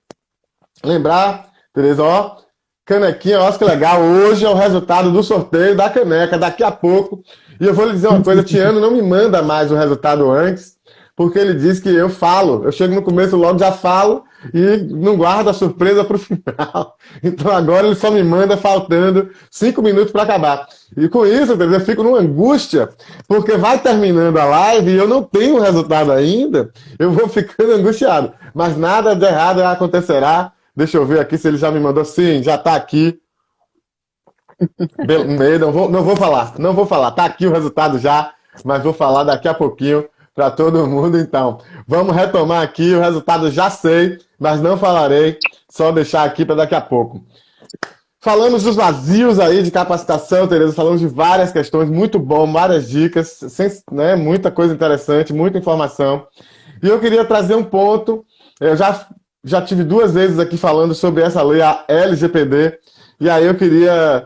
Lembrar, Tereza, ó, canequinha, ó, que legal. Hoje é o resultado do sorteio da caneca, daqui a pouco. E eu vou lhe dizer uma coisa, Tiano não me manda mais o resultado antes, porque ele diz que eu falo. Eu chego no começo logo, já falo e não guardo a surpresa para o final. Então agora ele só me manda faltando 5 minutos para acabar. E com isso, eu fico numa angústia, porque vai terminando a live e eu não tenho o resultado ainda, eu vou ficando angustiado. Mas nada de errado acontecerá. Deixa eu ver aqui se ele já me mandou. Sim, já está aqui. Não vou falar. Está aqui o resultado já, mas vou falar daqui a pouquinho para todo mundo, então. Vamos retomar aqui, o resultado já sei, mas não falarei, só deixar aqui para daqui a pouco. Falamos dos vazios aí de capacitação, Tereza, falamos de várias questões, muito bom, várias dicas, muita coisa interessante, muita informação. E eu queria trazer um ponto, eu já tive 2 vezes aqui falando sobre essa lei, a LGPD, e aí eu queria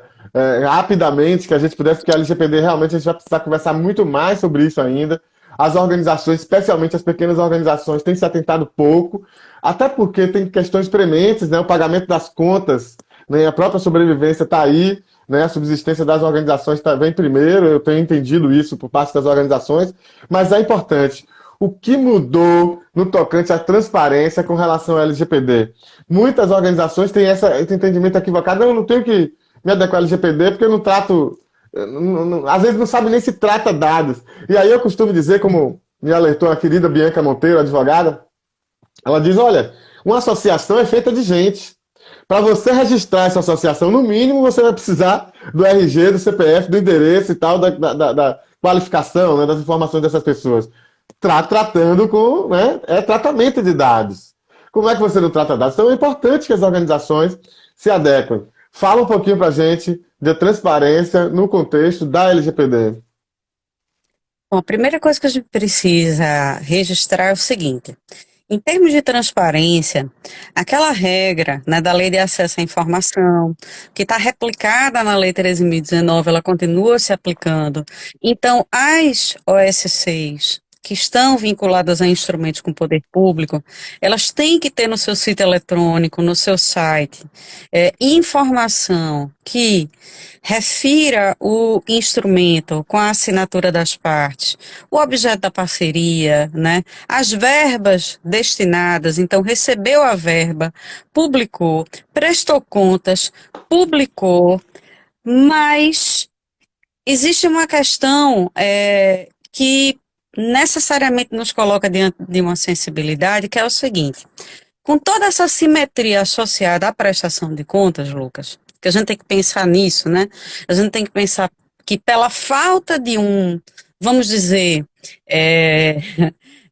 rapidamente que a gente pudesse, porque a LGPD realmente a gente vai precisar conversar muito mais sobre isso ainda. As organizações, especialmente as pequenas organizações, têm se atentado pouco, até porque tem questões prementes, né? O pagamento das contas né? A própria sobrevivência está aí, né? A subsistência das organizações vem primeiro, eu tenho entendido isso por parte das organizações, mas é importante. O que mudou no tocante à transparência com relação ao LGPD? Muitas organizações têm esse entendimento equivocado. Não, eu não tenho que me adequar ao LGPD porque eu não trato. Às vezes não sabe nem se trata dados. E aí eu costumo dizer, como me alertou a querida Bianca Monteiro, advogada, ela diz: olha, uma associação é feita de gente. Para você registrar essa associação, no mínimo, você vai precisar do RG, do CPF, do endereço e tal, da qualificação, né, das informações dessas pessoas. Tratando com, né, tratamento de dados. Como é que você não trata dados? Então é importante que as organizações se adequem. Fala um pouquinho para a gente de transparência no contexto da LGPD. Bom, a primeira coisa que a gente precisa registrar é o seguinte: em termos de transparência, aquela regra, né, da Lei de Acesso à Informação, que está replicada na Lei 13.019, ela continua se aplicando. Então, as OSCs que estão vinculadas a instrumentos com poder público, elas têm que ter no seu sítio eletrônico, no seu site, informação que refira o instrumento com a assinatura das partes, o objeto da parceria, né? As verbas destinadas, então recebeu a verba, publicou, prestou contas, publicou, mas existe uma questão que necessariamente nos coloca diante de uma sensibilidade, que é o seguinte: com toda essa simetria associada à prestação de contas, Lucas, que a gente tem que pensar nisso, né? A gente tem que pensar que pela falta de vamos dizer, é,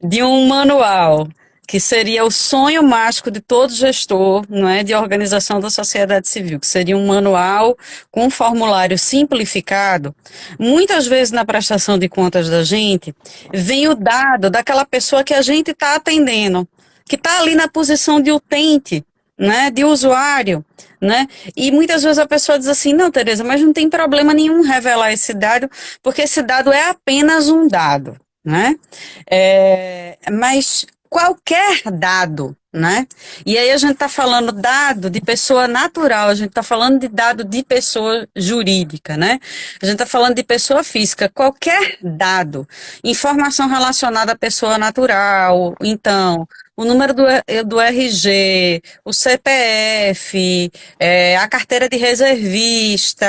de um manual, que seria o sonho mágico de todo gestor, não é, de organização da sociedade civil, que seria um manual com um formulário simplificado, muitas vezes na prestação de contas da gente, vem o dado daquela pessoa que a gente está atendendo, que está ali na posição de utente, né, de usuário, né, e muitas vezes a pessoa diz assim: não, Tereza, mas não tem problema nenhum revelar esse dado, porque esse dado é apenas um dado, né, mas qualquer dado, né, e aí a gente está falando dado de pessoa natural, a gente está falando de dado de pessoa jurídica, né, a gente está falando de pessoa física, qualquer dado, informação relacionada à pessoa natural, então o número do RG, o CPF, a carteira de reservista,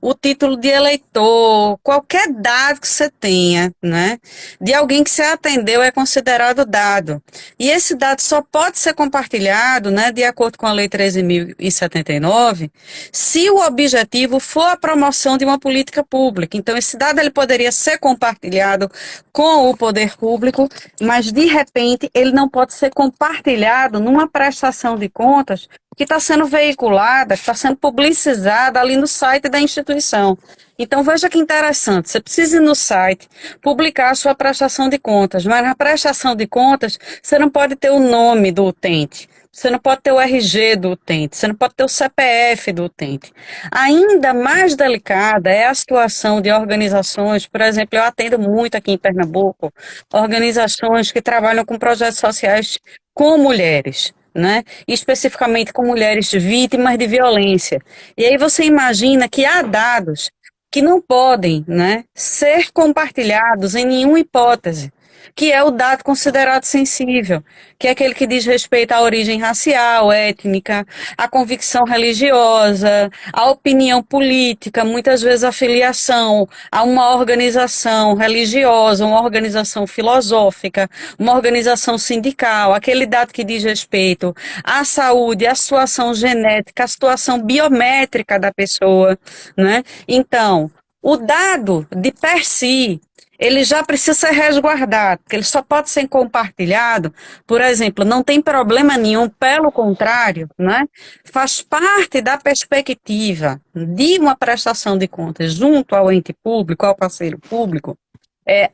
o título de eleitor, qualquer dado que você tenha, né, de alguém que você atendeu é considerado dado. E esse dado só pode ser compartilhado, né, de acordo com a Lei 13.079, se o objetivo for a promoção de uma política pública. Então, esse dado ele poderia ser compartilhado com o poder público, mas, de repente, ele não pode ser compartilhado numa prestação de contas que está sendo veiculada, que está sendo publicizada ali no site da instituição. Então, veja que interessante, você precisa ir no site, publicar a sua prestação de contas, mas na prestação de contas, você não pode ter o nome do utente, você não pode ter o RG do utente, você não pode ter o CPF do utente. Ainda mais delicada é a situação de organizações, por exemplo, eu atendo muito aqui em Pernambuco, organizações que trabalham com projetos sociais com mulheres, né? Especificamente com mulheres vítimas de violência. E aí você imagina que há dados que não podem, né, ser compartilhados em nenhuma hipótese, que é o dado considerado sensível, que é aquele que diz respeito à origem racial, étnica, à convicção religiosa, à opinião política, muitas vezes a filiação a uma organização religiosa, uma organização filosófica, uma organização sindical, aquele dado que diz respeito à saúde, à situação genética, à situação biométrica da pessoa, né? Então, o dado de per si, ele já precisa ser resguardado, porque ele só pode ser compartilhado, por exemplo, não tem problema nenhum, pelo contrário, né? Faz parte da perspectiva de uma prestação de contas junto ao ente público, ao parceiro público,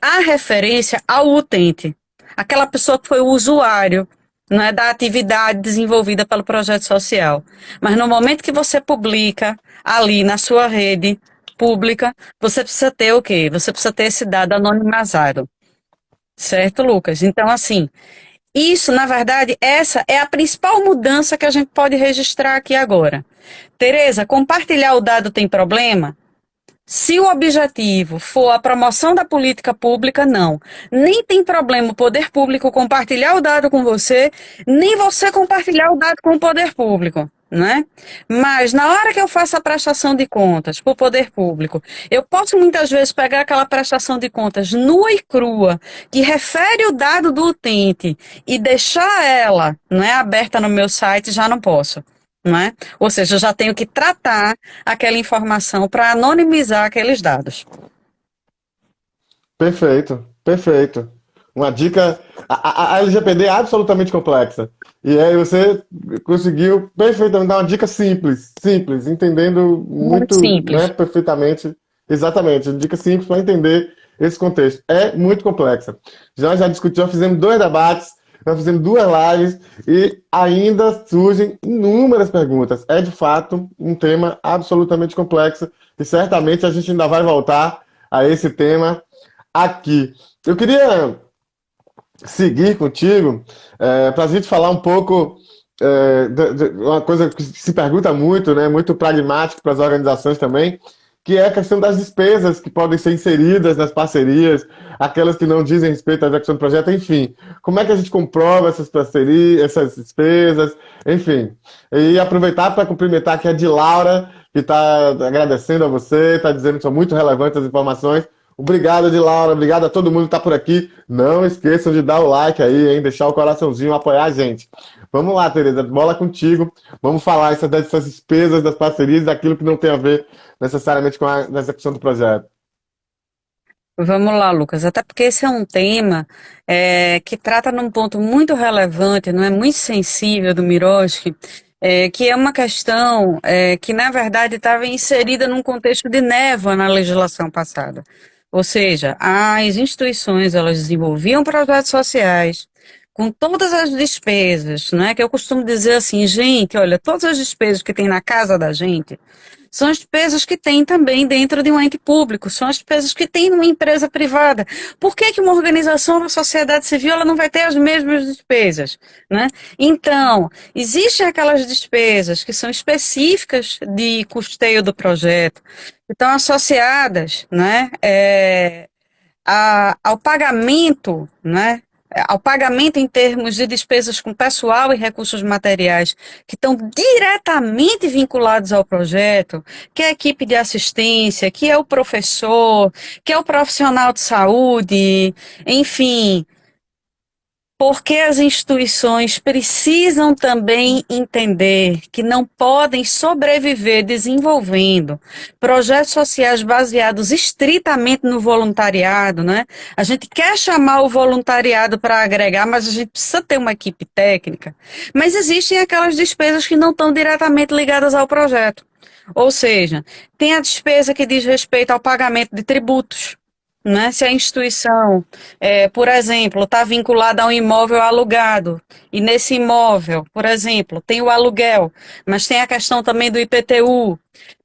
a referência ao utente, aquela pessoa que foi o usuário, né, da atividade desenvolvida pelo projeto social. Mas no momento que você publica ali na sua rede pública, você precisa ter o quê? Você precisa ter esse dado anonimizado. Certo, Lucas? Então, assim, Isso, na verdade, essa é a principal mudança que a gente pode registrar aqui agora. Tereza, compartilhar o dado tem problema? Se o objetivo for a promoção da política pública, não. Nem tem problema o poder público compartilhar o dado com você, nem você compartilhar o dado com o poder público, né? Mas na hora que eu faço a prestação de contas para o poder público, eu posso muitas vezes pegar aquela prestação de contas nua e crua, que refere o dado do utente, e deixar ela, não é, aberta no meu site, já não posso. Não é? Ou seja, eu já tenho que tratar aquela informação para anonimizar aqueles dados. Perfeito, perfeito. Uma dica. A LGPD é absolutamente complexa. E aí você conseguiu perfeitamente dar uma dica simples, simples, entendendo Muito muito, né, simples. perfeitamente. Exatamente, dica simples para entender esse contexto. É muito complexa. Já discutimos, já fizemos dois debates, já fizemos duas lives e ainda surgem inúmeras perguntas. É de fato um tema absolutamente complexo e certamente a gente ainda vai voltar a esse tema aqui. Eu queria seguir contigo para a gente falar um pouco de uma coisa que se pergunta muito, né, muito pragmático para as organizações também, que é a questão das despesas que podem ser inseridas nas parcerias, aquelas que não dizem respeito à execução do projeto, enfim. Como é que a gente comprova essas parcerias, essas despesas, enfim. E aproveitar para cumprimentar aqui a de Laura, que está agradecendo a você, está dizendo que são muito relevantes as informações. Obrigado, de Laura. Obrigado a todo mundo que está por aqui. Não esqueçam de dar o like aí, hein? Deixar o coraçãozinho, apoiar a gente. Vamos lá, Tereza. Bola contigo. Vamos falar dessas despesas das parcerias, daquilo que não tem a ver necessariamente com a execução do projeto. Vamos lá, Lucas. Até porque esse é um tema que trata num ponto muito relevante, não é muito sensível do Miroski, que é uma questão que, na verdade, estava inserida num contexto de névoa na legislação passada. Ou seja, as instituições elas desenvolviam projetos sociais com todas as despesas, não é? Que eu costumo dizer assim, gente, olha, todas as despesas que tem na casa da gente são as despesas que tem também dentro de um ente público, são as despesas que tem numa empresa privada. Por que que uma organização da sociedade civil ela não vai ter as mesmas despesas, né? Então, existem aquelas despesas que são específicas de custeio do projeto, que estão associadas, né, ao pagamento, né, ao pagamento em termos de despesas com pessoal e recursos materiais que estão diretamente vinculados ao projeto, que é a equipe de assistência, que é o professor, que é o profissional de saúde, enfim, porque as instituições precisam também entender que não podem sobreviver desenvolvendo projetos sociais baseados estritamente no voluntariado, né? A gente quer chamar o voluntariado para agregar, mas a gente precisa ter uma equipe técnica. Mas existem aquelas despesas que não estão diretamente ligadas ao projeto. Ou seja, tem a despesa que diz respeito ao pagamento de tributos, né? Se a instituição, por exemplo, está vinculada a um imóvel alugado, e nesse imóvel, por exemplo, tem o aluguel, mas tem a questão também do IPTU,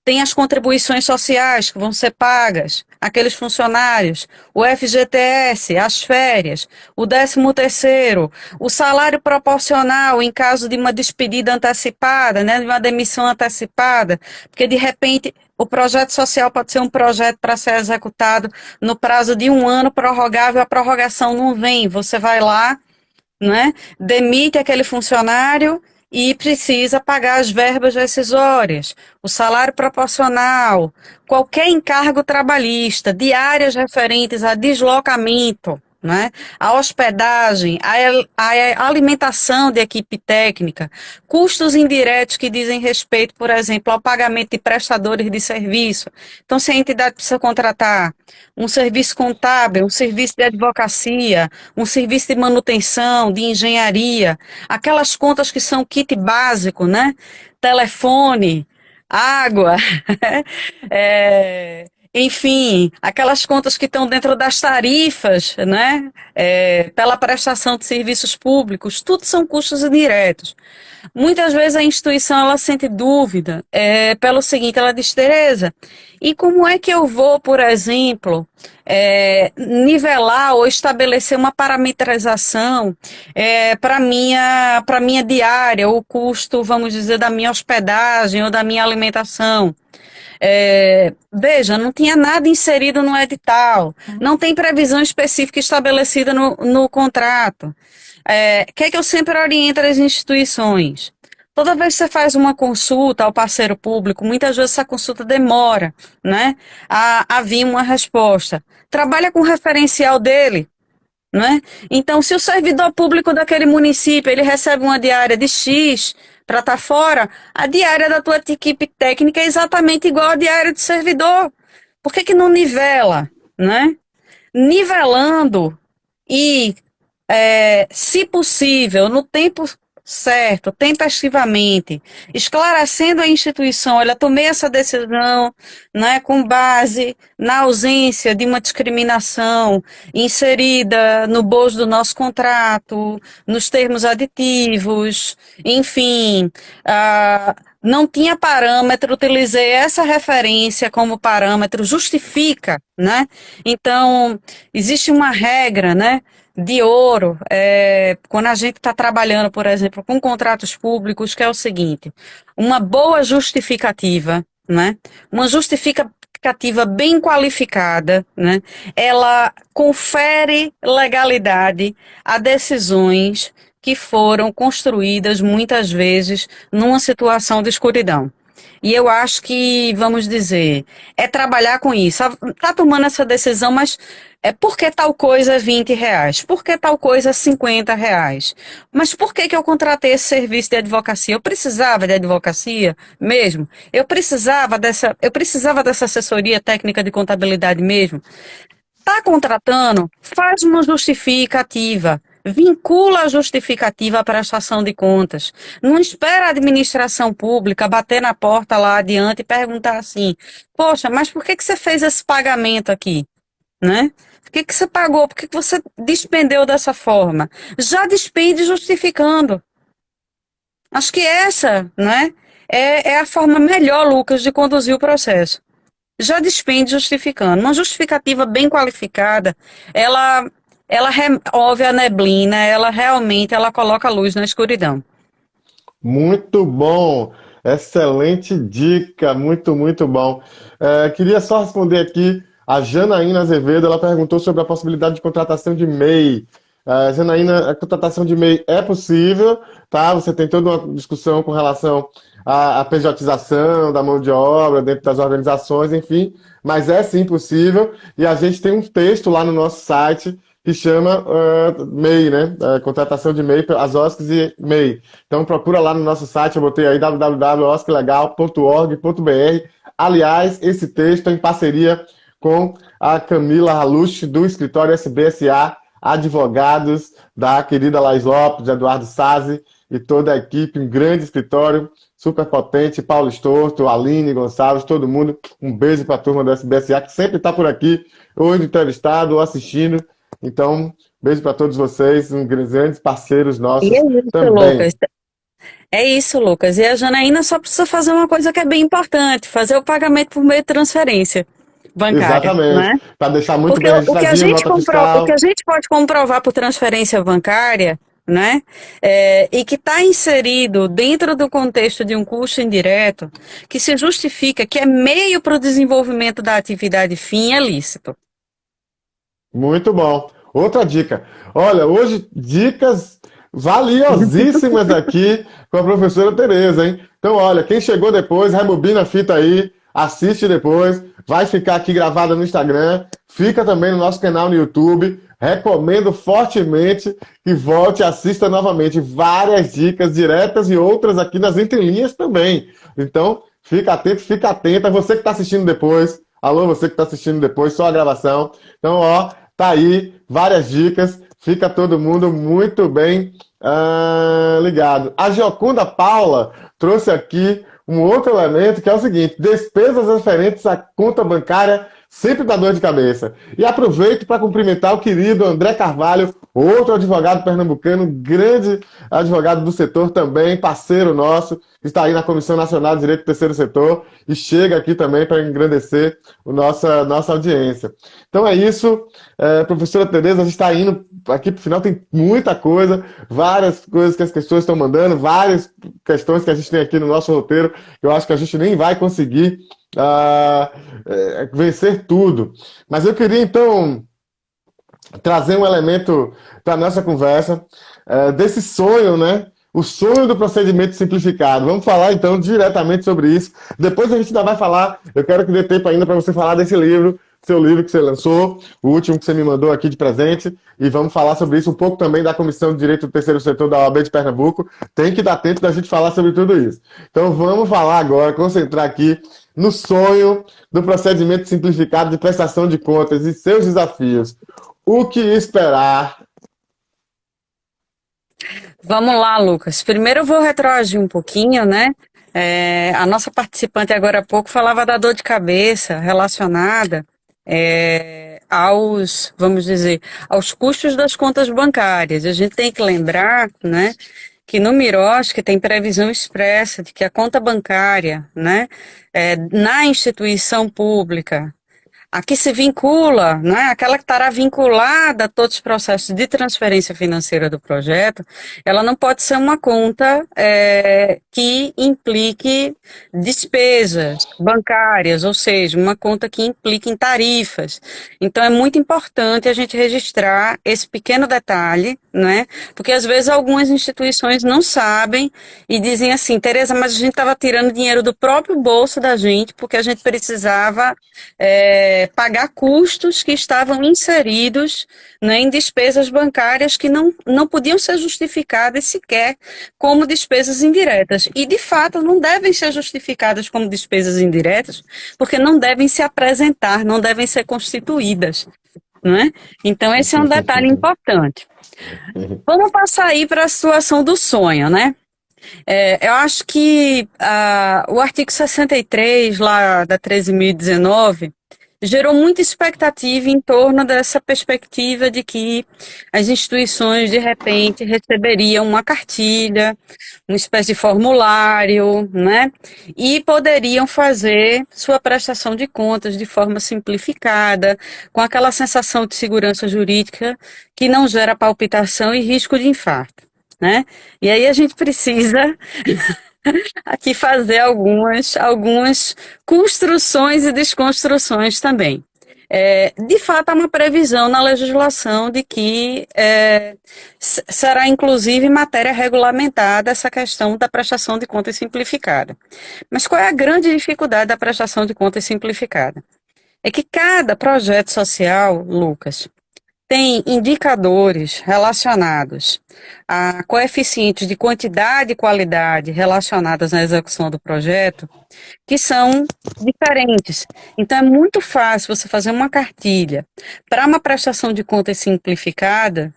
tem as contribuições sociais que vão ser pagas, aqueles funcionários, o FGTS, as férias, o 13º, o salário proporcional em caso de uma despedida antecipada, né, de uma demissão antecipada, porque de repente o projeto social pode ser um projeto para ser executado no prazo de um ano prorrogável, a prorrogação não vem, você vai lá, né, demite aquele funcionário e precisa pagar as verbas rescisórias, o salário proporcional, qualquer encargo trabalhista, diárias referentes a deslocamento, né, a hospedagem, a alimentação de equipe técnica, custos indiretos que dizem respeito, por exemplo, ao pagamento de prestadores de serviço. Então, se a entidade precisa contratar um serviço contábil, um serviço de advocacia, um serviço de manutenção, de engenharia, aquelas contas que são kit básico, né? Telefone, água, é, enfim, aquelas contas que estão dentro das tarifas, né? Pela prestação de serviços públicos, tudo são custos indiretos. Muitas vezes a instituição ela sente dúvida pelo seguinte, ela diz, Tereza, e como é que eu vou, por exemplo, nivelar ou estabelecer uma parametrização para minha diária, o custo, vamos dizer, da minha hospedagem ou da minha alimentação? Veja, não tinha nada inserido no edital, não tem previsão específica estabelecida no contrato. Que é que eu sempre oriento as instituições? Toda vez que você faz uma consulta ao parceiro público, muitas vezes essa consulta demora, né, a vir uma resposta. Trabalha com o referencial dele, né? Então, se o servidor público daquele município ele recebe uma diária de X para estar fora, a diária da tua equipe técnica é exatamente igual à diária do servidor. Por que que não nivela, né? Nivelando e, se possível, no tempo certo, tempestivamente, esclarecendo a instituição, olha, tomei essa decisão, né, com base na ausência de uma discriminação inserida no bojo do nosso contrato, nos termos aditivos, enfim, não tinha parâmetro, utilizei essa referência como parâmetro, justifica, né? Então, existe uma regra, né, de ouro, quando a gente está trabalhando, por exemplo, com contratos públicos, que é o seguinte, uma boa justificativa, né? Uma justificativa bem qualificada, né? Ela confere legalidade a decisões que foram construídas muitas vezes numa situação de escuridão. E eu acho que, vamos dizer, é trabalhar com isso. Está tomando essa decisão, mas por que tal coisa é R$ 20? Por que tal coisa é R$ 50? Mas por que que eu contratei esse serviço de advocacia? Eu precisava de advocacia mesmo? Eu precisava dessa assessoria técnica de contabilidade mesmo? Está contratando? Faz uma justificativa. Vincula a justificativa à prestação de contas. Não espera a administração pública bater na porta lá adiante e perguntar assim: poxa, mas por que que você fez esse pagamento aqui? Né? Por que que você pagou? Por que que você despendeu dessa forma? Já despende justificando. Acho que essa, né, é a forma melhor, Lucas, de conduzir o processo. Já despende justificando. Uma justificativa bem qualificada, ela remove a neblina, ela coloca luz na escuridão. Muito bom, excelente dica, muito, muito bom. Queria só responder aqui, a Janaína Azevedo, ela perguntou sobre a possibilidade de contratação de MEI. Janaína, a contratação de MEI é possível, tá? Você tem toda uma discussão com relação à pejotização da mão de obra dentro das organizações, enfim, mas é sim possível, e a gente tem um texto lá no nosso site que chama MEI, né? Contratação de MEI, as OSCs e MEI. Então procura lá no nosso site, eu botei aí www.osclegal.org.br. Aliás, esse texto é em parceria com a Camila Halush, do escritório SBSA, advogados da querida Laís Lopes, Eduardo Sazzi e toda a equipe, um grande escritório, super potente, Paulo Estorto, Aline Gonçalves, todo mundo. Um beijo para a turma do SBSA, que sempre está por aqui, hoje entrevistado ou assistindo. Então, beijo para todos vocês, grandes parceiros E é nossos isso, também. Lucas. É isso, Lucas. E a Janaína só precisa fazer uma coisa que é bem importante, fazer o pagamento por meio de transferência bancária, Exatamente, né? para deixar muito Porque bem o que a registradinho, gente nota o que a fiscal. gente pode comprovar por transferência bancária, né? E que está inserido dentro do contexto de um custo indireto, que se justifica que é meio para o desenvolvimento da atividade fim, é lícito. Muito bom. Outra dica. Olha, hoje dicas valiosíssimas aqui com a professora Tereza, hein? Então, olha, quem chegou depois, rebobina a fita aí, assiste depois, vai ficar aqui gravada no Instagram, fica também no nosso canal no YouTube. Recomendo fortemente que volte e assista novamente várias dicas diretas e outras aqui nas entrelinhas também. Então, fica atento, fica atenta. Você que está assistindo depois, alô, você que está assistindo depois, só a gravação. Então, ó, tá aí, várias dicas, fica todo mundo muito bem ligado. A Giocunda Paula trouxe aqui um outro elemento que é o seguinte: despesas referentes à conta bancária sempre dá dor de cabeça. E aproveito para cumprimentar o querido André Carvalho, outro advogado pernambucano, grande advogado do setor também, parceiro nosso, está aí na Comissão Nacional de Direito do Terceiro Setor e chega aqui também para engrandecer nossa audiência. Então é isso, professora Tereza, a gente está indo aqui para o final, tem muita coisa, várias coisas que as pessoas estão mandando, várias questões que a gente tem aqui no nosso roteiro, que eu acho que a gente nem vai conseguir vencer tudo. Mas eu queria então trazer um elemento para a nossa conversa desse sonho, né? O sonho do procedimento simplificado. Vamos falar então diretamente sobre isso. Depois a gente ainda vai falar. Eu quero que dê tempo ainda para você falar desse livro, seu livro que você lançou, o último que você me mandou aqui de presente, e vamos falar sobre isso um pouco também da Comissão de Direito do Terceiro Setor da OAB de Pernambuco. Tem que dar tempo da gente falar sobre tudo isso. Então vamos falar agora, concentrar aqui no sonho do procedimento simplificado de prestação de contas e seus desafios. O que esperar? Vamos lá, Lucas. Primeiro eu vou retroagir um pouquinho, né? A nossa participante agora há pouco falava da dor de cabeça relacionada vamos dizer, aos custos das contas bancárias. A gente tem que lembrar, né, que no Miroski tem previsão expressa de que a conta bancária, né, na instituição pública, a que se vincula, né, aquela que estará vinculada a todos os processos de transferência financeira do projeto, ela não pode ser uma conta que implique despesas bancárias, ou seja, uma conta que implique em tarifas. Então é muito importante a gente registrar esse pequeno detalhe, né, porque às vezes algumas instituições não sabem e dizem assim, Tereza, mas a gente estava tirando dinheiro do próprio bolso da gente porque a gente precisava pagar custos que estavam inseridos, né, em despesas bancárias que não podiam ser justificadas sequer como despesas indiretas. E, de fato, não devem ser justificadas como despesas indiretas, porque não devem se apresentar, não devem ser constituídas. Não é? Então, esse é um detalhe importante. Vamos passar aí para a situação do sonho, né? Eu acho que o artigo 63, lá da 13.019, gerou muita expectativa em torno dessa perspectiva de que as instituições, de repente, receberiam uma cartilha, uma espécie de formulário, né? E poderiam fazer sua prestação de contas de forma simplificada, com aquela sensação de segurança jurídica que não gera palpitação e risco de infarto, né? E aí a gente precisa aqui fazer algumas construções e desconstruções também. De fato, há uma previsão na legislação de que será, inclusive, matéria regulamentada essa questão da prestação de contas simplificada. Mas qual é a grande dificuldade da prestação de contas simplificada? É que cada projeto social, Lucas, tem indicadores relacionados a coeficientes de quantidade e qualidade relacionadas na execução do projeto que são diferentes. Então, é muito fácil você fazer uma cartilha para uma prestação de contas simplificada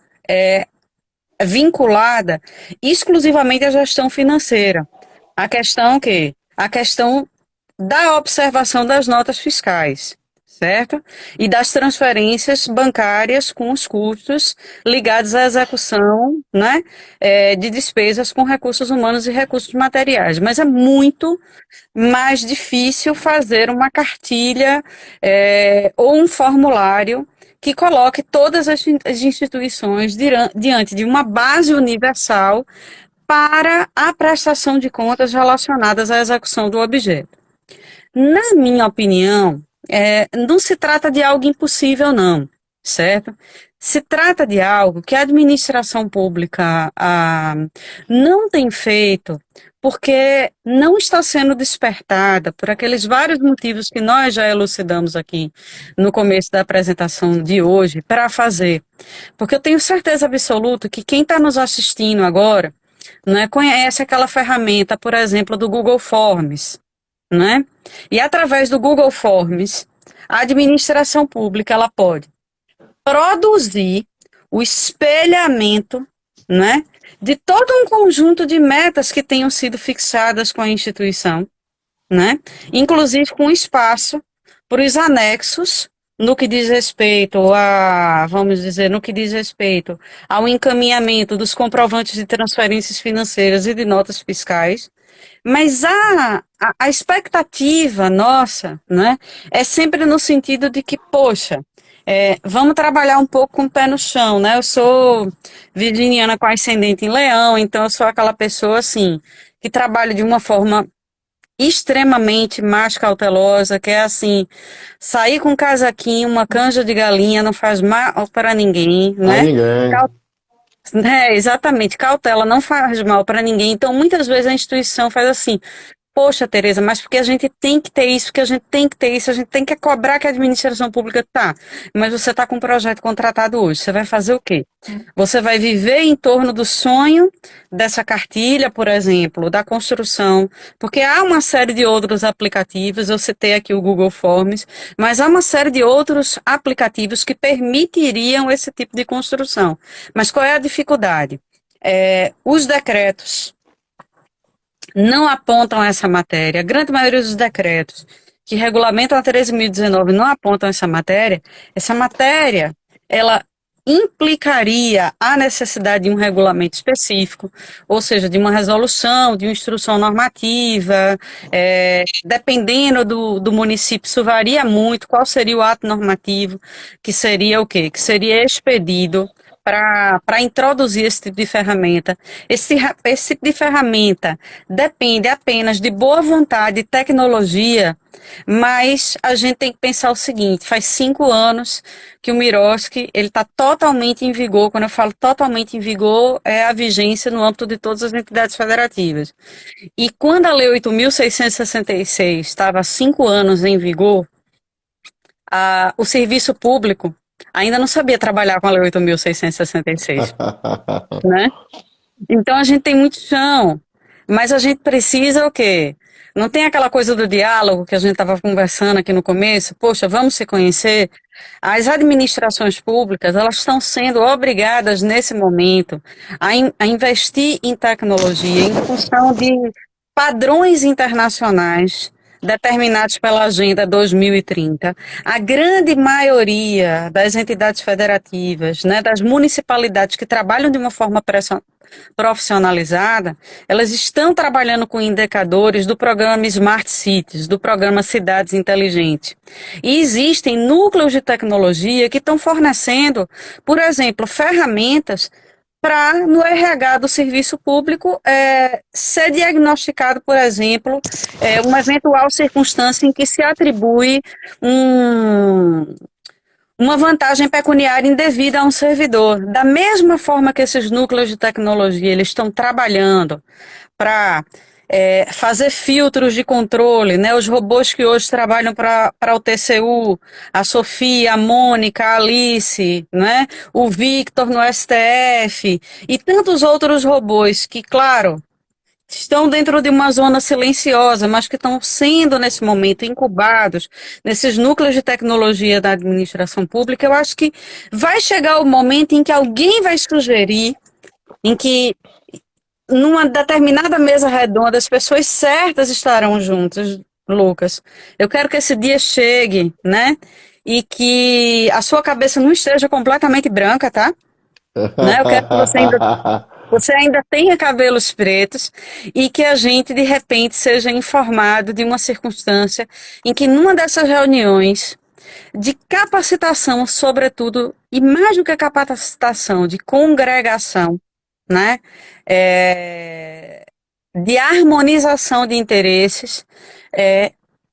vinculada exclusivamente à gestão financeira. A questão que? A questão da observação das notas fiscais, certo? E das transferências bancárias com os custos ligados à execução, né, de despesas com recursos humanos e recursos materiais. Mas é muito mais difícil fazer uma cartilha ou um formulário que coloque todas as instituições diante de uma base universal para a prestação de contas relacionadas à execução do objeto. Na minha opinião, não se trata de algo impossível, não, certo? Se trata de algo que a administração pública não tem feito porque não está sendo despertada por aqueles vários motivos que nós já elucidamos aqui no começo da apresentação de hoje para fazer. Porque eu tenho certeza absoluta que quem está nos assistindo agora, né, conhece aquela ferramenta, por exemplo, do Google Forms, né? E através do Google Forms, a administração pública ela pode produzir o espelhamento, né, de todo um conjunto de metas que tenham sido fixadas com a instituição, né, inclusive com espaço para os anexos, no que diz respeito a, vamos dizer, no que diz respeito ao encaminhamento dos comprovantes de transferências financeiras e de notas fiscais, mas a expectativa nossa, né, é sempre no sentido de que, poxa, vamos trabalhar um pouco com o pé no chão, né? Eu sou virginiana com ascendente em Leão, então eu sou aquela pessoa assim que trabalha de uma forma extremamente mais cautelosa, que é assim, sair com um casaquinho, uma canja de galinha não faz mal para ninguém, A né? ninguém. Exatamente, cautela não faz mal para ninguém. Então, muitas vezes a instituição faz assim: poxa, Tereza, mas porque a gente tem que ter isso, porque a gente tem que ter isso, a gente tem que cobrar que a administração pública tá. Mas você está com um projeto contratado hoje, você vai fazer o quê? Você vai viver em torno do sonho dessa cartilha, por exemplo, da construção, porque há uma série de outros aplicativos, eu citei aqui o Google Forms, mas há uma série de outros aplicativos que permitiriam esse tipo de construção. Mas qual é a dificuldade? Os decretos não apontam essa matéria. A grande maioria dos decretos que regulamentam a 13.019 não apontam essa matéria, ela implicaria a necessidade de um regulamento específico, ou seja, de uma resolução, de uma instrução normativa, dependendo do município, isso varia muito, qual seria o ato normativo, que seria o quê? Que seria expedido para introduzir esse tipo de ferramenta. Esse tipo de ferramenta depende apenas de boa vontade e tecnologia, mas a gente tem que pensar o seguinte: faz 5 anos que o Miroski ele está totalmente em vigor. Quando eu falo totalmente em vigor, é a vigência no âmbito de todas as entidades federativas. E quando a Lei 8.666 estava há 5 anos em vigor, o serviço público ainda não sabia trabalhar com a Lei 8.666, né? Então a gente tem muito chão, mas a gente precisa o quê? Não tem aquela coisa do diálogo que a gente estava conversando aqui no começo? Poxa, vamos se conhecer? As administrações públicas, elas estão sendo obrigadas nesse momento a investir em tecnologia em função de padrões internacionais determinados pela Agenda 2030. A grande maioria das entidades federativas, né, das municipalidades que trabalham de uma forma profissionalizada, elas estão trabalhando com indicadores do programa Smart Cities, do programa Cidades Inteligentes. E existem núcleos de tecnologia que estão fornecendo, por exemplo, ferramentas para, no RH do serviço público, ser diagnosticado, por exemplo, uma eventual circunstância em que se atribui um, uma vantagem pecuniária indevida a um servidor. Da mesma forma que esses núcleos de tecnologia eles estão trabalhando para fazer filtros de controle, né? Os robôs que hoje trabalham para o TCU, a Sofia, a Mônica, a Alice, né? O Victor no STF e tantos outros robôs que, claro, estão dentro de uma zona silenciosa, mas que estão sendo, nesse momento, incubados nesses núcleos de tecnologia da administração pública. Eu acho que vai chegar o momento em que alguém vai sugerir, em que, numa determinada mesa redonda, as pessoas certas estarão juntas, Lucas. Eu quero que esse dia chegue, né? E que a sua cabeça não esteja completamente branca, tá? Né? Eu quero que você ainda tenha cabelos pretos e que a gente, de repente, seja informado de uma circunstância em que, numa dessas reuniões de capacitação, sobretudo, e mais do que capacitação, de congregação, né? É, de harmonização de interesses,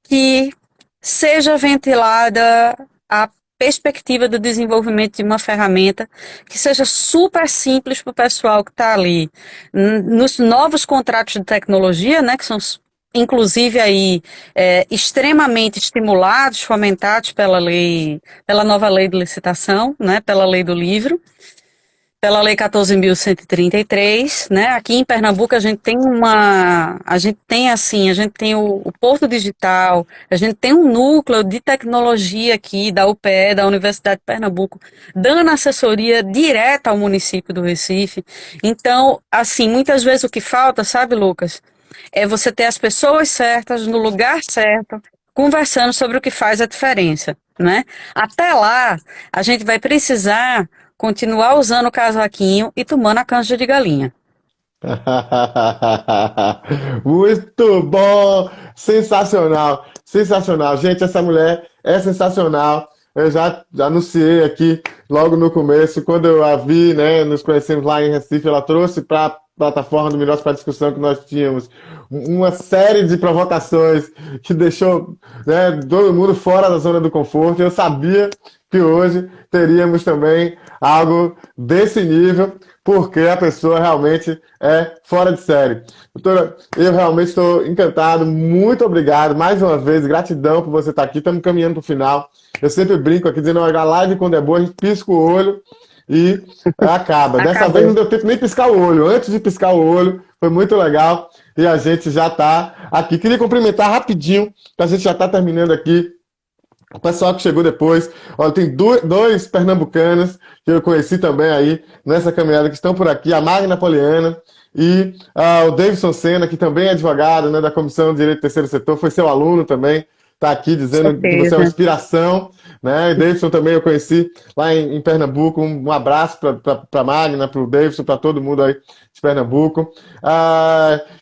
que seja ventilada a perspectiva do desenvolvimento de uma ferramenta que seja super simples para o pessoal que está ali. Nos novos contratos de tecnologia, né, que são inclusive aí extremamente estimulados, fomentados pela lei, pela nova lei de licitação, né, pela lei do livro, pela Lei 14.133, né? Aqui em Pernambuco a gente tem o Porto Digital, a gente tem um núcleo de tecnologia aqui da UPE, da Universidade de Pernambuco, dando assessoria direta ao município do Recife. Então, assim, muitas vezes o que falta, sabe, Lucas, é você ter as pessoas certas no lugar certo, conversando sobre o que faz a diferença, né? Até lá, a gente vai precisar continuar usando o casaquinho e tomando a canja de galinha. Muito bom! Sensacional! Sensacional! Gente, essa mulher é sensacional. Eu já anunciei aqui logo no começo, quando eu a vi, né, nos conhecemos lá em Recife, ela trouxe para a plataforma do Melhores para a discussão que nós tínhamos uma série de provocações que deixou, né, todo mundo fora da zona do conforto. Eu sabia que hoje teríamos também algo desse nível, porque a pessoa realmente é fora de série. Doutora, eu realmente estou encantado, muito obrigado, mais uma vez, gratidão por você estar aqui, estamos caminhando para o final. Eu sempre brinco aqui, dizendo, a live quando é boa, a gente pisca o olho e acaba. Dessa vez não Acabou. deu tempo nem piscar o olho, antes de piscar o olho, foi muito legal, e a gente já está aqui. Queria cumprimentar rapidinho, que a gente já está terminando aqui, o pessoal que chegou depois. Olha, tem dois pernambucanos que eu conheci também aí nessa caminhada que estão por aqui, a Magna Poliana e o Davidson Senna, que também é advogado, né, da Comissão de Direito do Terceiro Setor, foi seu aluno também, está aqui dizendo que você é uma Certeza. inspiração, né? E Davidson também eu conheci lá em Pernambuco. Um abraço para a Magna, para o Davidson, para todo mundo aí de Pernambuco.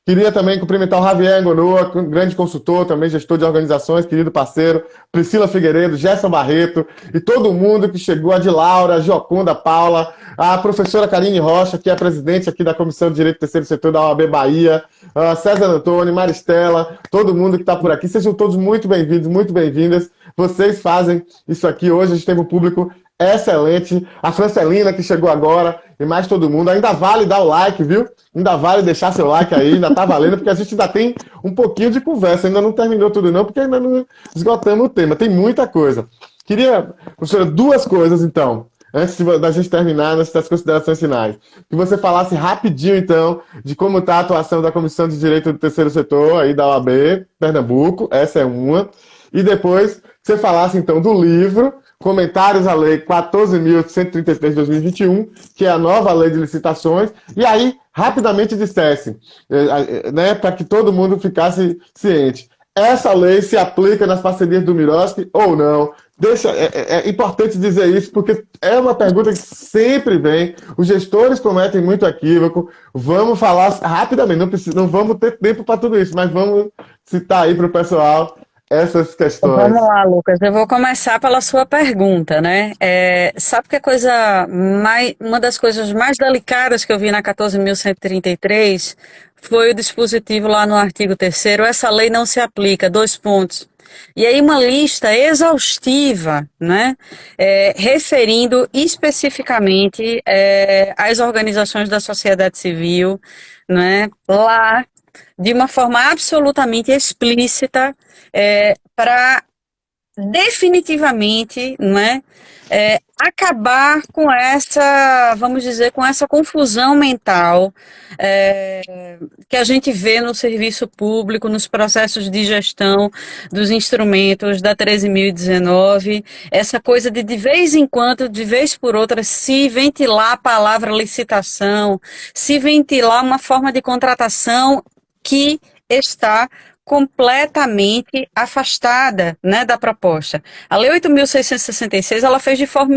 Queria também cumprimentar o Javier Angonoa, grande consultor, também gestor de organizações, querido parceiro, Priscila Figueiredo, Gerson Barreto e todo mundo que chegou, a de Laura, a Gioconda Paula, a professora Karine Rocha, que é a presidente aqui da Comissão de Direito do Terceiro Setor da OAB Bahia, César Antônio, Maristela, todo mundo que está por aqui. Sejam todos muito bem-vindos, muito bem-vindas. Vocês fazem isso aqui. Hoje a gente teve um público excelente. A Francelina, que chegou agora, e mais todo mundo. Ainda vale dar o like, viu? Ainda vale deixar seu like aí, ainda tá valendo, porque a gente ainda tem um pouquinho de conversa. Ainda não terminou tudo não, porque ainda não esgotamos o tema. Tem muita coisa. Queria, professora, duas coisas, então, antes da gente terminar nessas considerações finais. Que você falasse rapidinho, então, de como está a atuação da Comissão de Direito do Terceiro Setor, aí da OAB, Pernambuco, essa é uma. E depois, você falasse, então, do livro, Comentários à Lei 14.133 de 2021, que é a nova lei de licitações, e aí, rapidamente dissesse, né, para que todo mundo ficasse ciente. Essa lei se aplica nas parcerias do Miroski ou não? É importante dizer isso, porque é uma pergunta que sempre vem. Os gestores cometem muito equívoco. Vamos falar rapidamente, não vamos ter tempo para tudo isso, mas vamos citar aí para o pessoal essas Vamos questões. lá, Lucas. Eu vou começar pela sua pergunta, né? Sabe que uma das coisas mais delicadas que eu vi na 14.133 foi o dispositivo lá no artigo 3º, essa lei não se aplica, dois pontos. E aí uma lista exaustiva, né? Referindo especificamente às organizações da sociedade civil, né? Lá, de uma forma absolutamente explícita, para definitivamente, não é, acabar com essa, vamos dizer, com essa confusão mental é, que a gente vê no serviço público, nos processos de gestão dos instrumentos da 13.019, essa coisa de vez em quando, de vez por outra, se ventilar a palavra licitação, se ventilar uma forma de contratação que está completamente afastada, né, da proposta. A Lei 8.666 ela fez de forma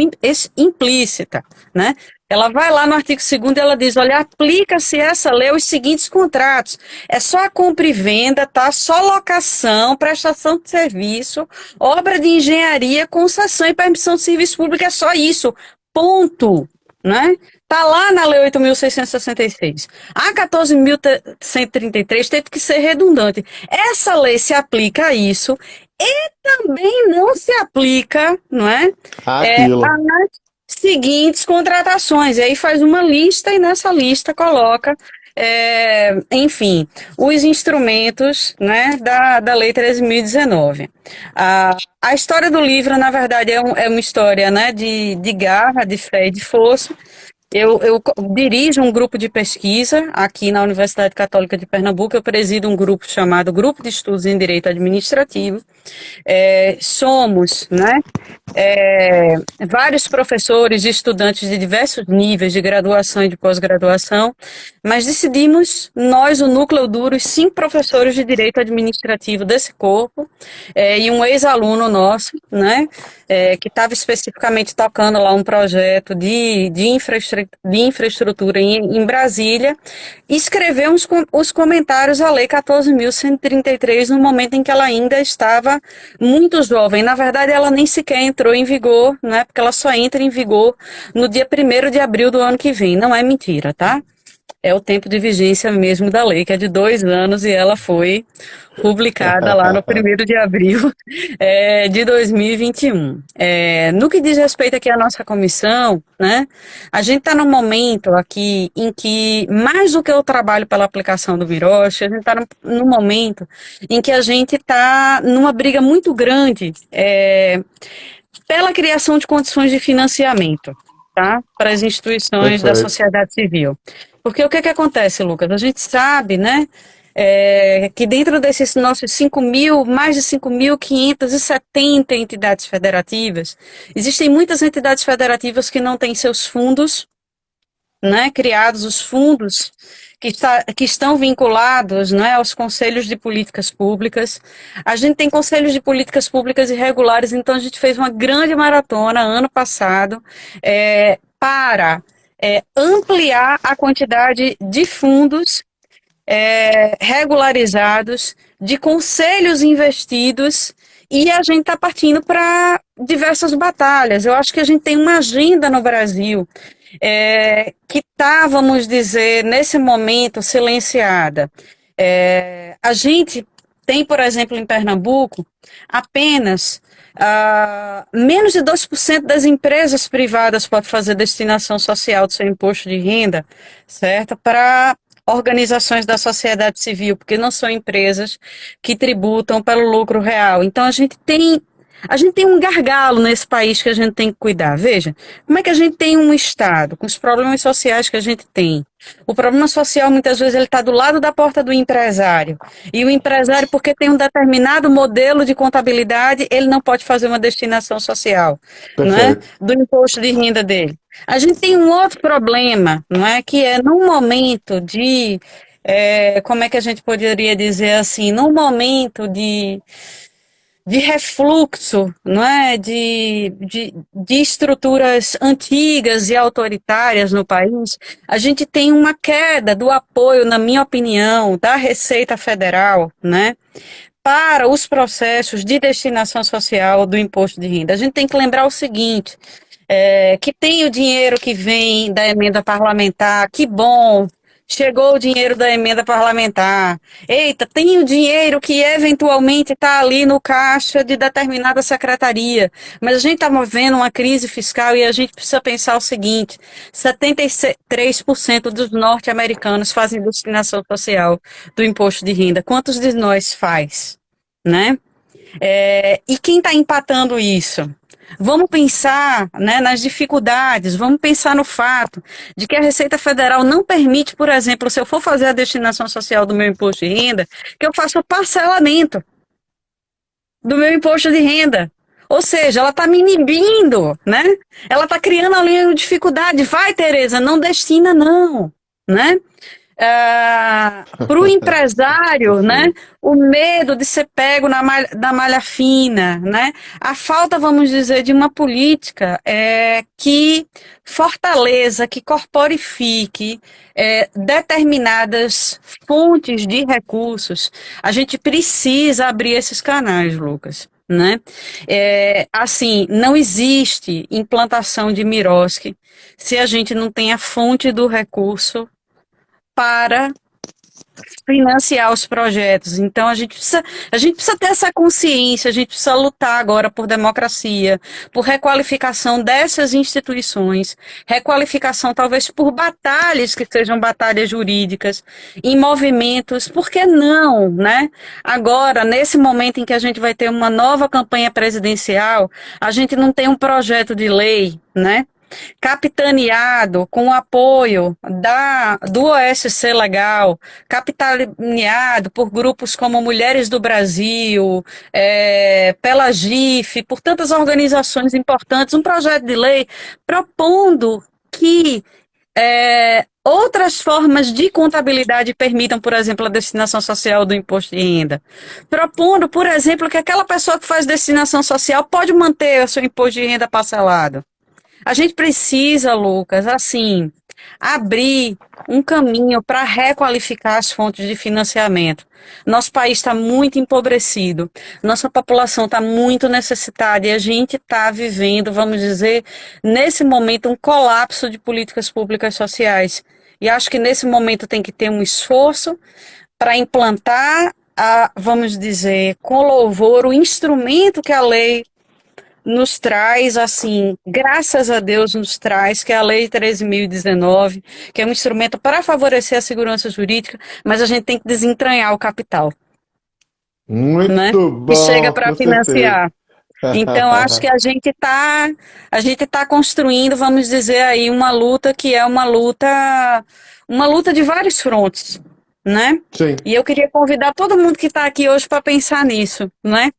implícita, né? Ela vai lá no artigo 2º e ela diz, olha, aplica-se essa lei aos seguintes contratos. É só a compra e venda, tá? Só locação, prestação de serviço, obra de engenharia, concessão e permissão de serviço público, é só isso. Ponto. Né? Tá lá na Lei 8.666. A 14.133 teve que ser redundante. Essa lei se aplica a isso e também não se aplica, não é? Aquilo. Às seguintes contratações. E aí faz uma lista e nessa lista coloca, enfim, os instrumentos, né, da Lei 13.019. A história do livro, na verdade, é uma história, né, de garra, de fé e de força. Eu dirijo um grupo de pesquisa aqui na Universidade Católica de Pernambuco. Eu presido um grupo chamado Grupo de Estudos em Direito Administrativo. Somos, né, é, vários professores e estudantes de diversos níveis de graduação e de pós-graduação, mas decidimos, nós, o núcleo duro, os 5 professores de direito administrativo desse corpo, e um ex-aluno nosso, né, que estava especificamente tocando lá um projeto de infraestrutura em Brasília, escrever os comentários à Lei 14.133 no momento em que ela ainda estava muito jovem. Na verdade, ela nem sequer entrou em vigor, né? Porque ela só entra em vigor no dia 1º de abril do ano que vem. Não é mentira, tá? É o tempo de vigência mesmo da lei, que é de 2 anos, e ela foi publicada lá no 1º de abril de 2021. No que diz respeito aqui à nossa comissão, né, a gente está num momento aqui em que, mais do que o trabalho pela aplicação do Miroche, a gente está num momento em que a gente está numa briga muito grande pela criação de condições de financiamento, tá, para as instituições da Perfeito. sociedade civil. Porque o que que acontece, Lucas? A gente sabe, né, que dentro desses nossos 5.000, mais de 5.570 entidades federativas, existem muitas entidades federativas que não têm seus fundos, né, criados, os fundos que estão vinculados, né, aos conselhos de políticas públicas. A gente tem conselhos de políticas públicas irregulares, então a gente fez uma grande maratona ano passado para ampliar a quantidade de fundos regularizados, de conselhos investidos, e a gente está partindo para diversas batalhas. Eu acho que a gente tem uma agenda no Brasil que está, vamos dizer, nesse momento, silenciada. A gente tem, por exemplo, em Pernambuco, apenas menos de 2% das empresas privadas pode fazer destinação social do seu imposto de renda, certo? Para organizações da sociedade civil, porque não são empresas que tributam pelo lucro real. Então a gente tem um gargalo nesse país que a gente tem que cuidar. Veja, como é que a gente tem um Estado com os problemas sociais que a gente tem? O problema social, muitas vezes, ele está do lado da porta do empresário. E o empresário, porque tem um determinado modelo de contabilidade, ele não pode fazer uma destinação social, não é? Perfeito. Do imposto de renda dele. A gente tem um outro problema, não é? Que é num momento como é que a gente poderia dizer assim, num momento de refluxo, não é? De estruturas antigas e autoritárias no país, a gente tem uma queda do apoio, na minha opinião, da Receita Federal, né? Para os processos de destinação social do imposto de renda. A gente tem que lembrar o seguinte, que tem o dinheiro que vem da emenda parlamentar, que bom, chegou o dinheiro da emenda parlamentar. Eita, tem o dinheiro que eventualmente está ali no caixa de determinada secretaria. Mas a gente está vendo uma crise fiscal e a gente precisa pensar o seguinte: 73% dos norte-americanos fazem destinação social do imposto de renda. Quantos de nós faz? Né? E quem está empatando isso? Vamos pensar, né, nas dificuldades, vamos pensar no fato de que a Receita Federal não permite, por exemplo, se eu for fazer a destinação social do meu imposto de renda, que eu faça o parcelamento do meu imposto de renda. Ou seja, ela está me inibindo, né? Ela está criando ali uma dificuldade. Vai, Tereza, não destina não, né? Para o empresário, né, Perfeito. o medo de ser pego na malha fina, né, a falta, vamos dizer, de uma política que fortaleça, que corporifique determinadas fontes de recursos. A gente precisa abrir esses canais, Lucas. Né? Assim, não existe implantação de Miroski se a gente não tem a fonte do recurso para financiar os projetos. Então a gente precisa ter essa consciência, a gente precisa lutar agora por democracia, por requalificação dessas instituições, requalificação talvez por batalhas que sejam batalhas jurídicas, em movimentos, por que não, né? Agora, nesse momento em que a gente vai ter uma nova campanha presidencial, a gente não tem um projeto de lei, né? capitaneado com o apoio do OSC Legal, capitaneado por grupos como Mulheres do Brasil, pela GIF, por tantas organizações importantes, um projeto de lei propondo que outras formas de contabilidade permitam, por exemplo, a destinação social do imposto de renda. Propondo, por exemplo, que aquela pessoa que faz destinação social pode manter o seu imposto de renda parcelado. A gente precisa, Lucas, assim, abrir um caminho para requalificar as fontes de financiamento. Nosso país está muito empobrecido, nossa população está muito necessitada e a gente está vivendo, vamos dizer, nesse momento, um colapso de políticas públicas sociais. E acho que nesse momento tem que ter um esforço para implantar, vamos dizer, com louvor, o instrumento que a lei nos traz, assim, graças a Deus nos traz, que é a Lei 13.019, que é um instrumento para favorecer a segurança jurídica, mas a gente tem que desentranhar o capital, né? Muito Que chega bom, para com certeza. financiar. Então, acho que a gente tá construindo, vamos dizer aí, uma luta que é uma luta de vários frontes, né? Sim. E eu queria convidar todo mundo que está aqui hoje para pensar nisso, né?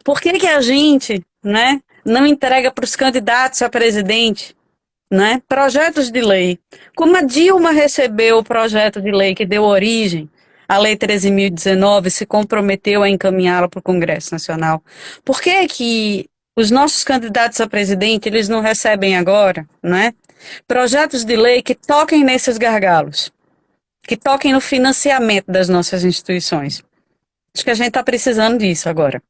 Por que que a gente, né, não entrega para os candidatos a presidente, né, projetos de lei? Como a Dilma recebeu o projeto de lei que deu origem à Lei 13.019, se comprometeu a encaminhá-la para o Congresso Nacional. Por que que os nossos candidatos a presidente, eles não recebem agora, né, projetos de lei que toquem nesses gargalos, que toquem no financiamento das nossas instituições? Acho que a gente está precisando disso agora.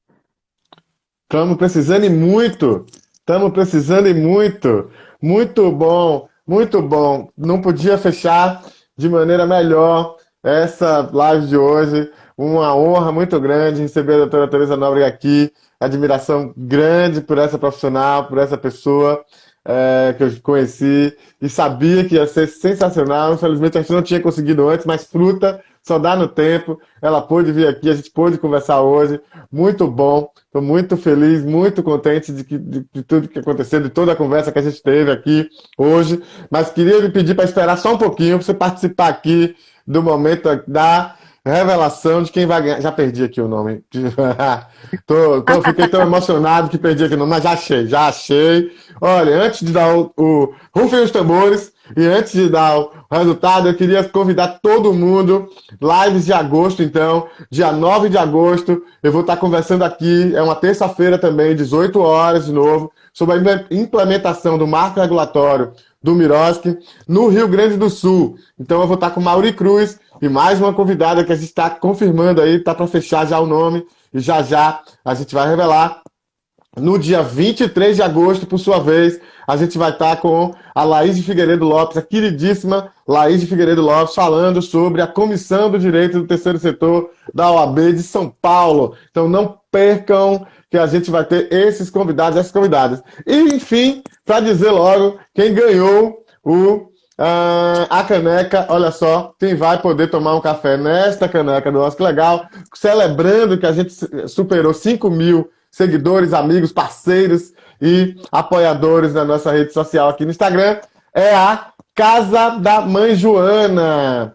Estamos precisando e muito. Estamos precisando e muito. Muito bom, muito bom. Não podia fechar de maneira melhor essa live de hoje. Uma honra muito grande receber a doutora Tereza Nóbrega aqui. Admiração grande por essa profissional, por essa pessoa que eu conheci e sabia que ia ser sensacional. Infelizmente, a gente não tinha conseguido antes, mas fruta só dá no tempo. Ela pôde vir aqui, a gente pôde conversar hoje. Muito bom. Estou muito feliz, muito contente de tudo que aconteceu, de toda a conversa que a gente teve aqui hoje. Mas queria lhe pedir para esperar só um pouquinho, para você participar aqui do momento da revelação de quem vai ganhar. Já perdi aqui o nome. Fiquei tão emocionado que perdi aqui o nome, mas já achei. Olha, antes de dar rufem os tambores e antes de dar o resultado, eu queria convidar todo mundo, lives de agosto, então, dia 9 de agosto, eu vou estar conversando aqui, é uma terça-feira também, 18 horas de novo, sobre a implementação do marco regulatório do Miroski no Rio Grande do Sul. Então eu vou estar com Mauri Cruz e mais uma convidada que a gente está confirmando aí, está para fechar já o nome, e já já a gente vai revelar. No dia 23 de agosto, por sua vez, a gente vai estar com a Laís de Figueiredo Lopes, a queridíssima Laís de Figueiredo Lopes, falando sobre a Comissão do Direito do Terceiro Setor da OAB de São Paulo. Então não percam que a gente vai ter esses convidados, essas convidadas. E, enfim, para dizer logo, quem ganhou a caneca, olha só, quem vai poder tomar um café nesta caneca do Nosso Que Legal, celebrando que a gente superou 5.000 seguidores, amigos, parceiros e apoiadores na nossa rede social aqui no Instagram, é a Casa da Mãe Joana.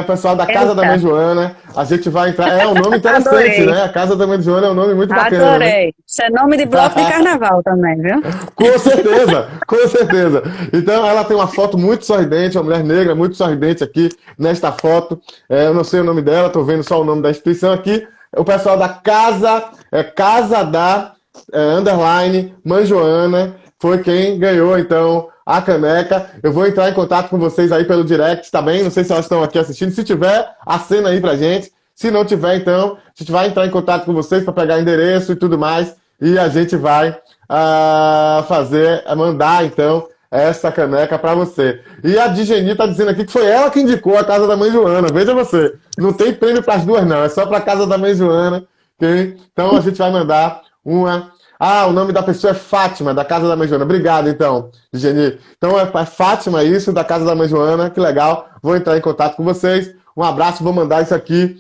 Pessoal da Casa da Mãe Joana, a gente vai entrar. É um nome interessante, Adorei, né? A Casa da Mãe Joana é um nome muito bacana, né? adorei. Isso é nome de bloco de carnaval também, viu? Com certeza, com certeza. Então, ela tem uma foto muito sorridente, uma mulher negra muito sorridente aqui nesta foto. Eu não sei o nome dela, estou vendo só o nome da instituição aqui. O pessoal da Casa da underline Mãe Joana foi quem ganhou, então, a caneca. Eu vou entrar em contato com vocês aí pelo direct, tá bem? Não sei se elas estão aqui assistindo. Se tiver, acena aí pra gente. Se não tiver, então, a gente vai entrar em contato com vocês para pegar endereço e tudo mais. E a gente vai mandar, então, essa caneca para você. E a Digeni tá dizendo aqui que foi ela que indicou a Casa da Mãe Joana. Veja você, não tem prêmio para as duas, não. É só para a Casa da Mãe Joana. Okay? Então, a gente vai mandar uma... o nome da pessoa é Fátima, da Casa da Mãe Joana. Obrigado, então, Digeni. Então, é Fátima isso, da Casa da Mãe Joana. Que legal. Vou entrar em contato com vocês. Um abraço, vou mandar isso aqui.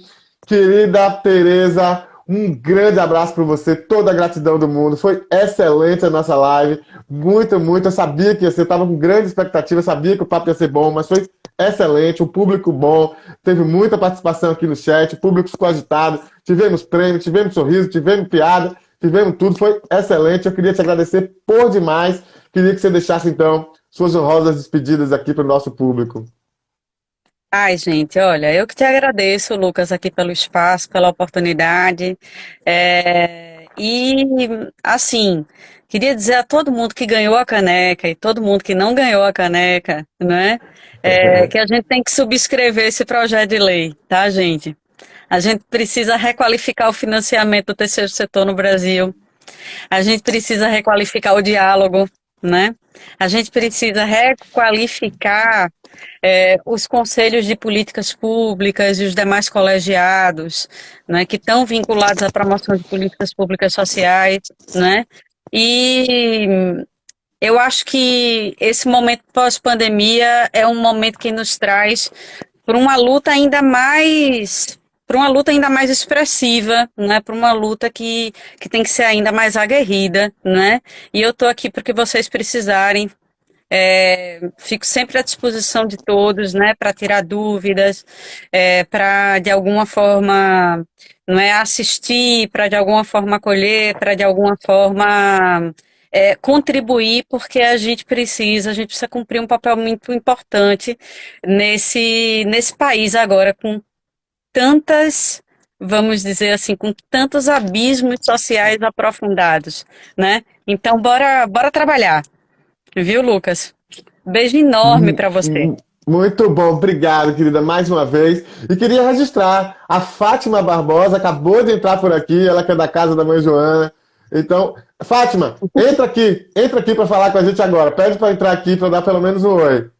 Querida Tereza, Um grande abraço para você, toda a gratidão do mundo. Foi excelente a nossa live. Muito, muito. Eu sabia que ia ser, eu estava com grande expectativa, eu sabia que o papo ia ser bom, mas foi excelente. O público bom, teve muita participação aqui no chat, o público ficou agitado. Tivemos prêmio, tivemos sorriso, tivemos piada, tivemos tudo. Foi excelente. Eu queria te agradecer por demais. Queria que você deixasse, então, suas honrosas despedidas aqui para o nosso público. Ai, gente, olha, eu que te agradeço, Lucas, aqui pelo espaço, pela oportunidade. Assim, queria dizer a todo mundo que ganhou a caneca e todo mundo que não ganhou a caneca, né? Que a gente tem que subscrever esse projeto de lei, tá, gente? A gente precisa requalificar o financiamento do terceiro setor no Brasil. A gente precisa requalificar o diálogo, né? A gente precisa requalificar os conselhos de políticas públicas e os demais colegiados, né, que estão vinculados à promoção de políticas públicas sociais, né? E eu acho que esse momento pós-pandemia é um momento que nos traz para uma luta ainda mais expressiva, né? Para uma luta que tem que ser ainda mais aguerrida, né? E eu estou aqui porque vocês precisarem. Fico sempre à disposição de todos, né, para tirar dúvidas, para de alguma forma, não é assistir, para de alguma forma acolher, para de alguma forma contribuir, porque a gente precisa cumprir um papel muito importante nesse país agora, com tantas, vamos dizer assim, com tantos abismos sociais aprofundados, né? Então, bora trabalhar, viu, Lucas? Beijo enorme Hum, para você. Muito bom, obrigado, querida, mais uma vez. E queria registrar, a Fátima Barbosa acabou de entrar por aqui, ela que é da casa da mãe Joana. Então, Fátima, entra aqui para falar com a gente agora. Pede para entrar aqui para dar pelo menos um oi.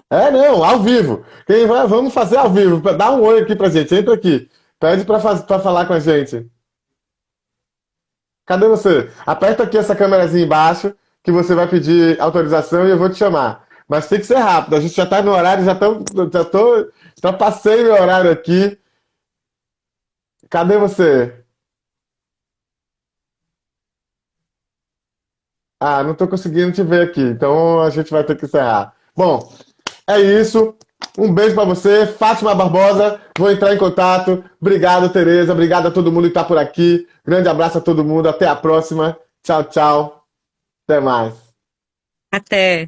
É, não, ao vivo. Vamos fazer ao vivo. Dá um oi aqui pra gente. Entra aqui. Pede para falar com a gente. Cadê você? Aperta aqui essa câmerazinha embaixo que você vai pedir autorização e eu vou te chamar. Mas tem que ser rápido. A gente já tá no horário, já passei meu horário aqui. Cadê você? Ah, não tô conseguindo te ver aqui. Então a gente vai ter que encerrar. Bom, é isso. Um beijo pra você, Fátima Barbosa. Vou entrar em contato. Obrigado, Tereza. Obrigado a todo mundo que tá por aqui. Grande abraço a todo mundo. Até a próxima. Tchau, tchau. Até mais. Até.